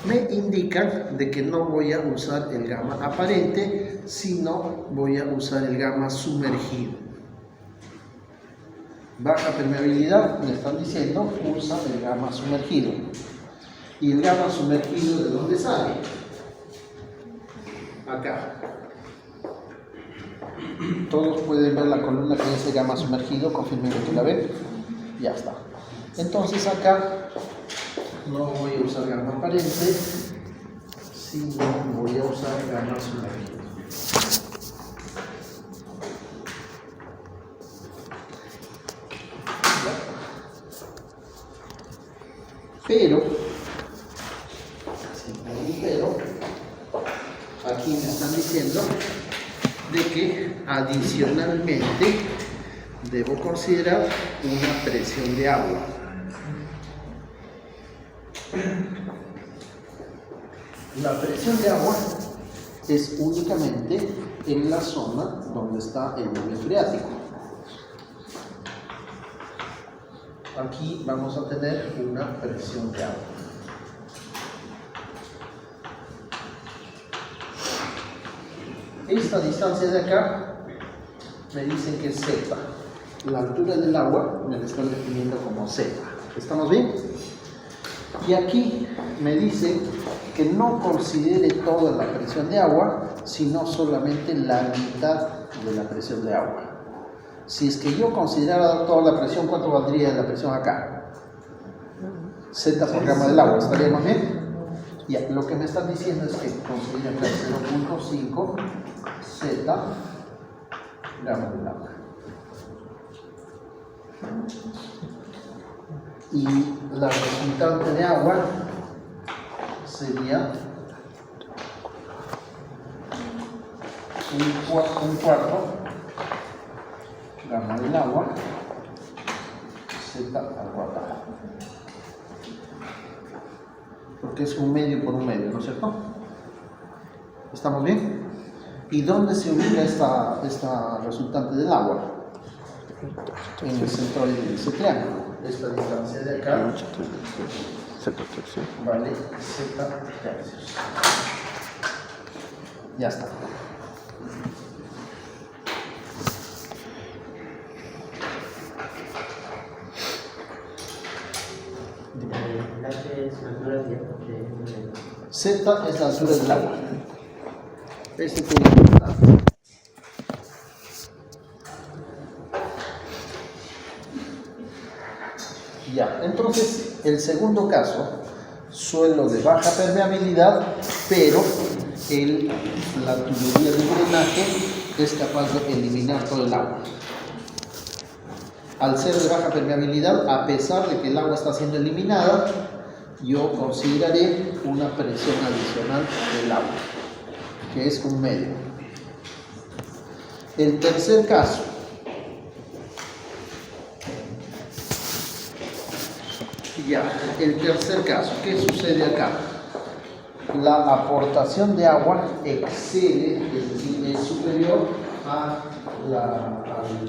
S1: me indican de que no voy a usar el gamma aparente, sino voy a usar el gamma sumergido. Baja permeabilidad, me están diciendo, usa el gamma sumergido. ¿Y el gamma sumergido de dónde sale? Acá. Todos pueden ver la columna que dice gamma sumergido, confirmen que la ven. Ya está. Entonces acá no voy a usar gamma aparente, sino voy a usar gamma sumergido. Pero, aquí me están diciendo de que adicionalmente debo considerar una presión de agua. La presión de agua es únicamente en la zona donde está el nivel freático. Aquí vamos a tener una presión de agua. esta distancia de acá me dicen que es Z. La altura del agua me la están definiendo como Z. ¿Estamos bien? Y aquí me dice que no considere toda la presión de agua, sino solamente la mitad de la presión de agua. Si es que yo considerara toda la presión, ¿cuánto valdría la presión acá? Z por gramo del agua, ¿estaríamos bien? Ya, lo que me están diciendo es que considera acá 0.5 Z gramos del agua. Y la resultante de agua sería un cuarto gramo del agua Z al cuadrado, porque es un medio por un medio, ¿no es cierto? ¿Estamos bien? ¿Y dónde se ubica esta resultante del agua? En el centroide de ese triángulo. Esta distancia de acá vale Z tercios. Ya está. Z es la altura del agua. Este tiene que estar. Ya, entonces el segundo caso, suelo de baja permeabilidad, pero la tubería de drenaje es capaz de eliminar todo el agua. Al ser de baja permeabilidad, a pesar de que el agua está siendo eliminada, yo consideraré una presión adicional del agua, que es un medio. El tercer caso, ¿qué sucede acá? La aportación de agua excede, es decir, es superior al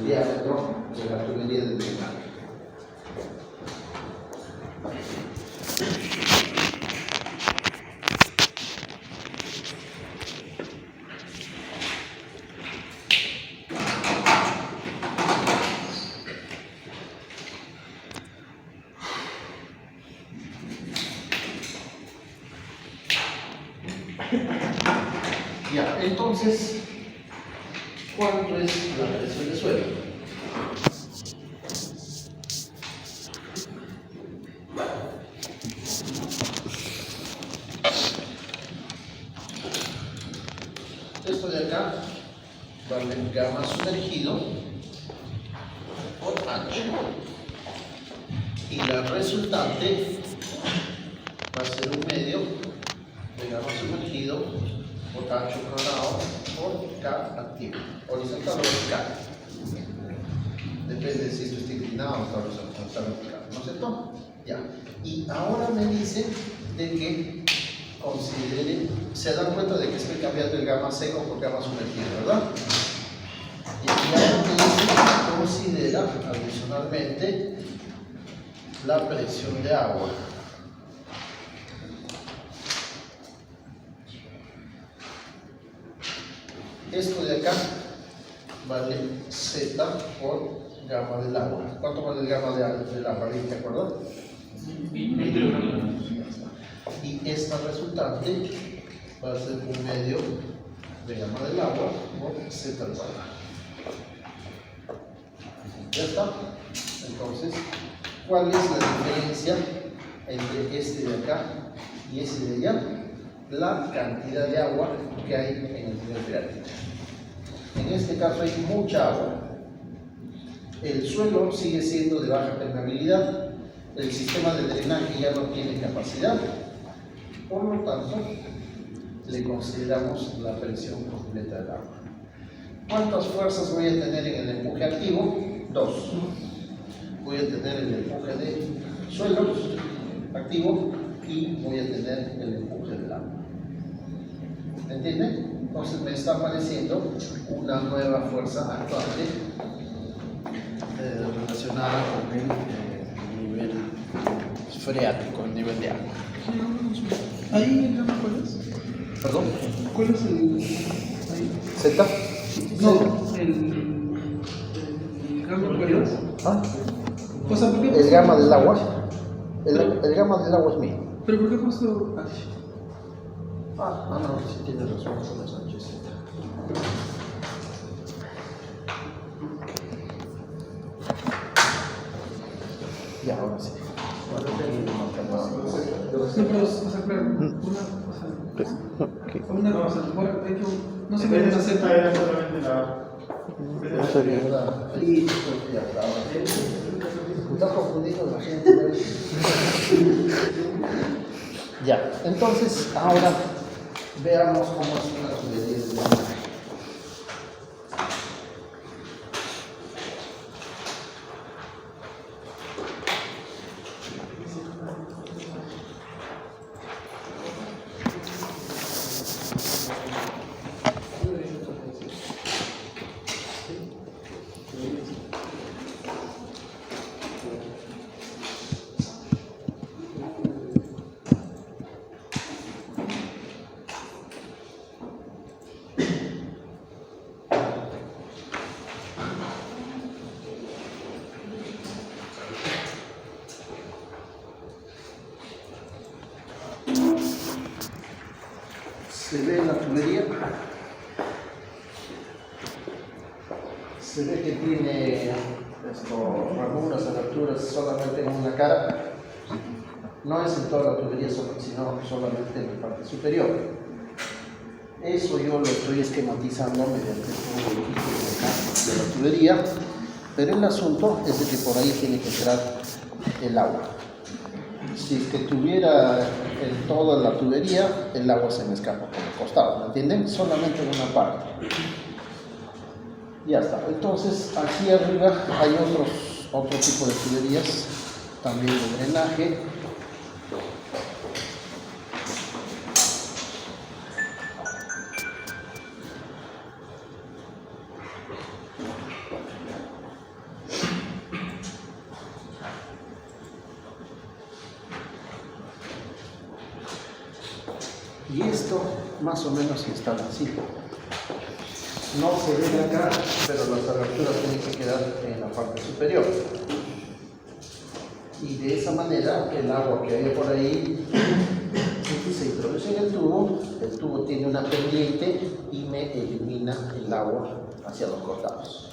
S1: diámetro de la tubería de drenaje. Ya, entonces, ¿cuánto es la presión de suelo? Esto de acá vale gamma sumergido por H. Y la resultante va a ser un medio de gamma sumergido por H cuadrado por K activo, horizontal o vertical. Depende de si esto está inclinado o está horizontal o vertical, ¿no es cierto? Ya. Y ahora me dice de que considere, se dan cuenta de que estoy cambiando el gamma seco por gamma sumergido, ¿verdad? Y ahora me dice que considera adicionalmente la presión de agua. Esto de acá vale Z por gamma del agua. ¿Cuánto vale el gamma del agua? ¿Te acuerdas? Y esta resultante va a ser un medio de gamma del agua por Z al cuadrado. Ya está. Entonces, ¿cuál es la diferencia entre este de acá y este de allá? La cantidad de agua que hay en el nivel freático. En este caso hay mucha agua. El suelo sigue siendo de baja permeabilidad. El sistema de drenaje ya no tiene capacidad. Por lo tanto, le consideramos la presión completa del agua. ¿Cuántas fuerzas voy a tener en el empuje activo? 2. Voy a tener el empuje de suelo activo y voy a tener el empuje del agua. ¿Me entienden? Entonces me está apareciendo una nueva fuerza actuante relacionada con el nivel freático, el nivel de agua. Ahí, ¿cuál es? ¿Perdón?
S2: ¿Cuál es el
S1: ¿Z?
S2: no, el gamma cuál es?
S1: ¿Ah?
S2: O sea, ¿por qué
S1: El gamma del agua. El gamma del agua es mío.
S2: ¿Pero por qué he puesto H?
S1: No, sí tienes razón con esa HZ. Ya, ahora sí.
S2: Sí, pero, o sea, claro, una cosa, no se puede hacer
S8: Era solamente la
S3: No sería.
S1: Está confundido la gente. Ya, entonces ahora veamos cómo es una tubería de drenaje. Se ve en la tubería, se ve que tiene ranuras, aberturas solamente en una cara. No es en toda la tubería, sino solamente en la parte superior. Eso yo lo estoy esquematizando mediante un equipo de la tubería, pero el asunto es de que por ahí tiene que entrar el agua. Si es que tuviera en toda la tubería, el agua se me escapa por el costado, ¿me entienden? Solamente en una parte. Ya está. Entonces, aquí arriba hay otro tipo de tuberías, también de drenaje. Y esto más o menos se instala así. No se ve de acá, pero las aberturas tienen que quedar en la parte superior. Y de esa manera el agua que hay por ahí se introduce en el tubo tiene una pendiente y me elimina el agua hacia los costados.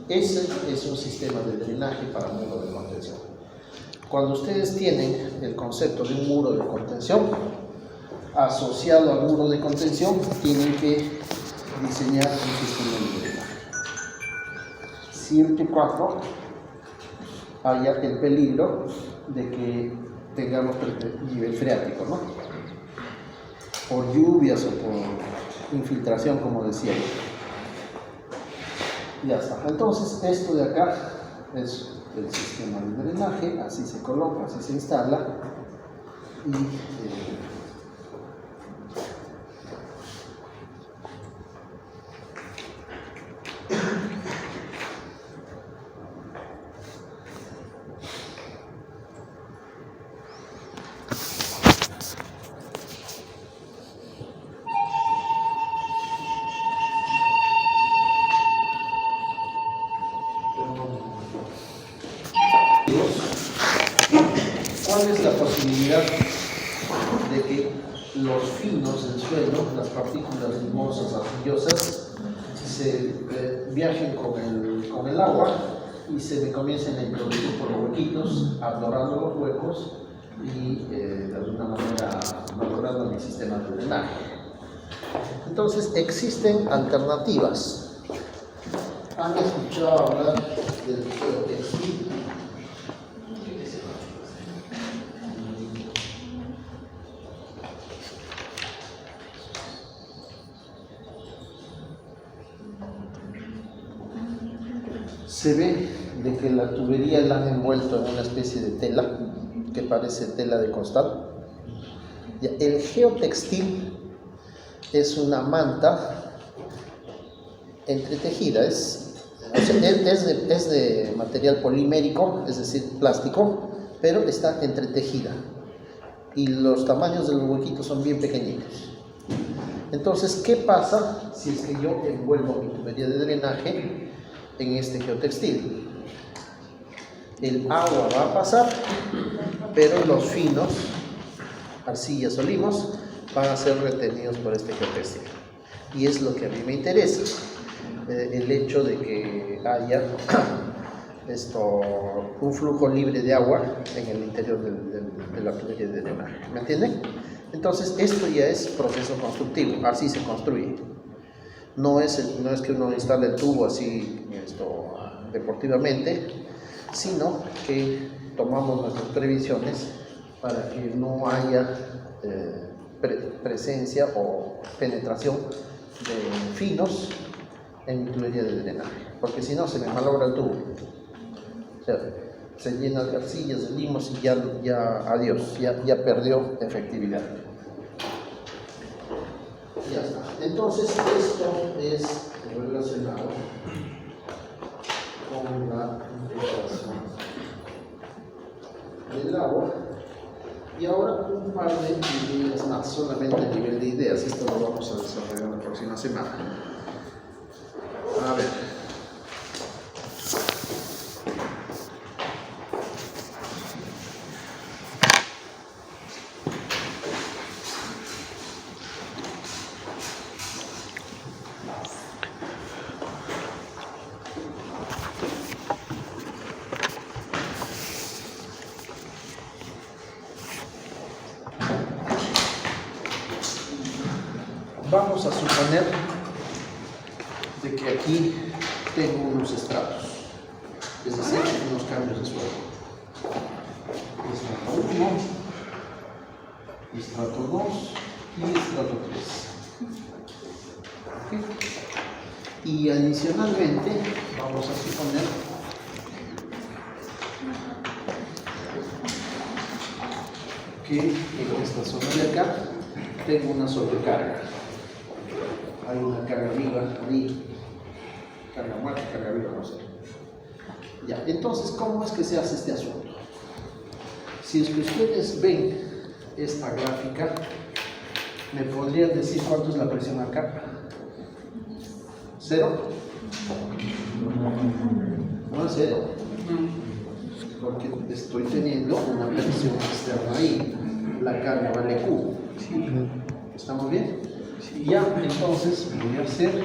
S1: Ese es un sistema de drenaje para muro de contención. Cuando ustedes tienen el concepto de un muro de contención, asociado al muro de contención, tienen que diseñar un sistema de drenaje. Siempre y cuando haya el peligro de que tengamos nivel freático, ¿no? Por lluvias o por infiltración, como decía yo. Ya está. Entonces, esto de acá es el sistema de drenaje, así se coloca, así se instala y ¿cuál es la posibilidad de que los finos del suelo, las partículas limosas, arcillosas, se viajen con el agua y se me comiencen a introducir por los huequitos, abnorando los huecos y de alguna manera mejorando mi sistema de drenaje? Entonces existen alternativas. ¿Han escuchado hablar del geotextil? Se ve de que la tubería la han envuelto en una especie de tela que parece tela de costal. El geotextil es una manta entretejida, es de material polimérico, es decir, plástico, pero está entretejida y los tamaños de los huequitos son bien pequeñitos. Entonces, ¿qué pasa si es que yo envuelvo mi tubería de drenaje en este geotextil? El agua va a pasar, pero los finos, arcillas o limos, van a ser retenidos por este geotextil. Y es lo que a mí me interesa, el hecho de que haya un flujo libre de agua en el interior de la tubería de drenaje. ¿Me entienden? Entonces, esto ya es proceso constructivo, así se construye. No es que uno instale el tubo así deportivamente, sino que tomamos nuestras previsiones para que no haya presencia o penetración de finos en mi tubería de drenaje, porque si no se me malogra el tubo. O sea, se llena de arcillas, de limos y ya adiós, ya perdió efectividad. Ya está. Entonces, esto es relacionado con la integración del agua. Y ahora un par de ideas más, solamente a nivel de ideas. Esto lo vamos a desarrollar la próxima semana. A ver. Vamos a suponer de que aquí tengo unos estratos, es decir, unos cambios de suelo. Estrato 1, estrato 2 y estrato 3. ¿Okay? Y adicionalmente vamos a suponer que en esta zona de acá tengo una sobrecarga. Hay una carga viva ahí, carga muerta, carga viva, no sé. Ya, entonces, ¿cómo es que se hace este asunto? Si es que ustedes ven esta gráfica, ¿me podrían decir cuánto es la presión acá? ¿Cero? No es cero, porque estoy teniendo una presión externa ahí, la carga vale Q. ¿Estamos bien? Ya, entonces voy a hacer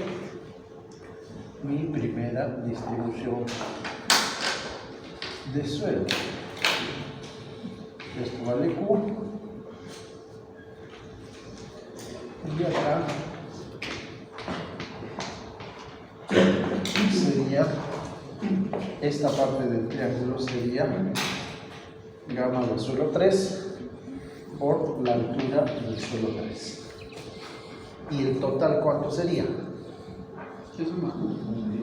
S1: mi primera distribución de suelo. Esto vale Q. Y acá sería, esta parte del triángulo sería gamma del suelo 3 por la altura del suelo 3. ¿Y el total cuánto sería?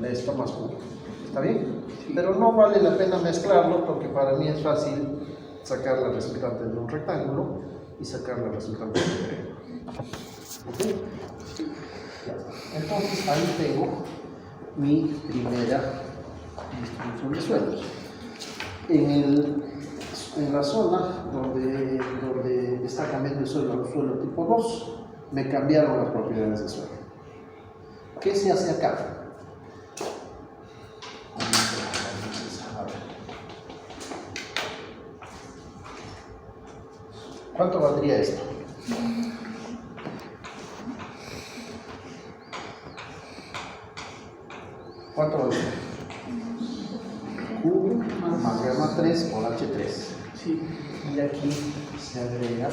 S1: Esto más Q. ¿Está bien? Sí. Pero no vale la pena mezclarlo porque para mí es fácil sacar la resultante de un rectángulo y sacar la resultante de un triángulo. ¿Okay? Entonces ahí tengo mi primera distribución de suelos. En la zona donde está cambiando el suelo al suelo tipo 2, me cambiaron las propiedades del suelo. ¿Qué se hace acá? ¿Cuánto valdría esto? ¿Cuánto valdría? Q más gamma 3 por H3.
S5: Sí.
S1: Y aquí se agrega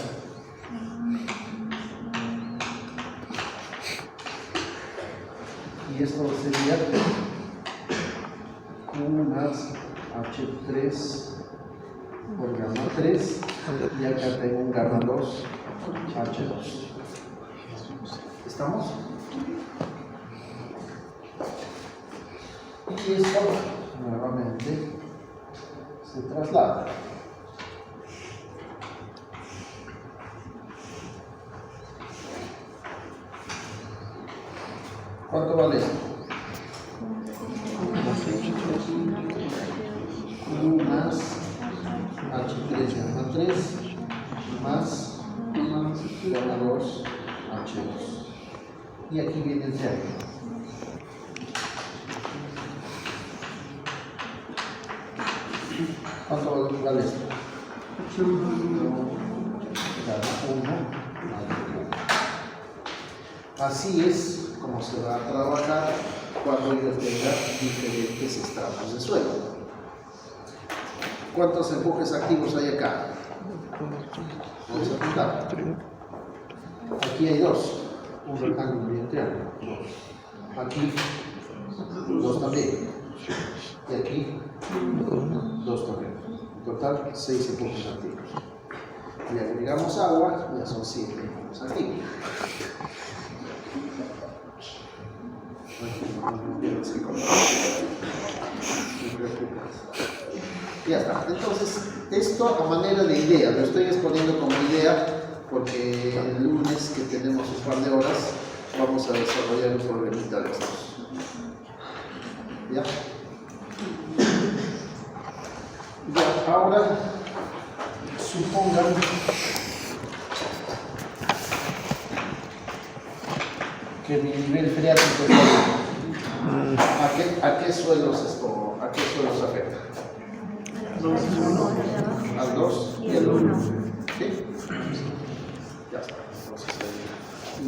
S1: y esto sería Q más H3 por gamma 3 y acá tengo un gamma 2 H2. ¿Estamos? Y esto nuevamente se traslada. ¿Cuánto vale esto? Q más H3 gamma 3 más gamma 2 H2. y aquí viene el triángulo. ¿Cuánto vale esto? 1. Así es como se va a trabajar cuando yo tenga diferentes estratos de suelo. ¿Cuántos empujes activos hay acá? Vamos a contar. Aquí hay 2. Un rectángulo y un triángulo. 2. Aquí 2 también. Y aquí 2 también. En total 6 empujes activos. Le agregamos agua, ya son 7 empujes activos. Ya está. Entonces, esto a manera de idea, lo estoy exponiendo como idea porque el lunes que tenemos un par de horas vamos a desarrollar un problemita de estos. ¿Ya? Ya, ahora supongan que mi nivel freático está ¿a qué suelos esto? ¿A qué suelos afecta? Al 2 y al 1. ¿Sí? Ya está. Entonces, y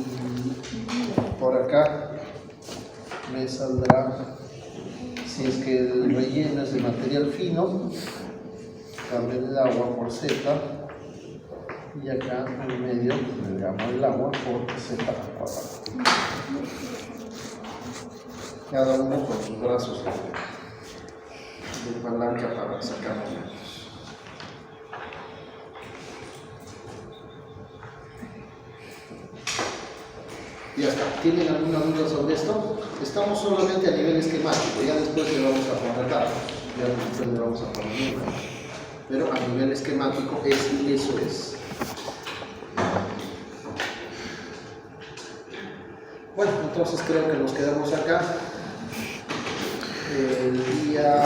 S1: por acá me saldrá, si es que el relleno es de material fino, cambio el agua por Z, y acá en medio le llamo el agua por Z al cuadrado. Cada uno con sus brazos de palanca para sacar momentos. Ya está. ¿Tienen alguna duda sobre esto? Estamos solamente a nivel esquemático, ya después le vamos a poner datos, ya después le vamos a poner números. Pero a nivel esquemático eso es. Bueno, entonces creo que nos quedamos acá. El día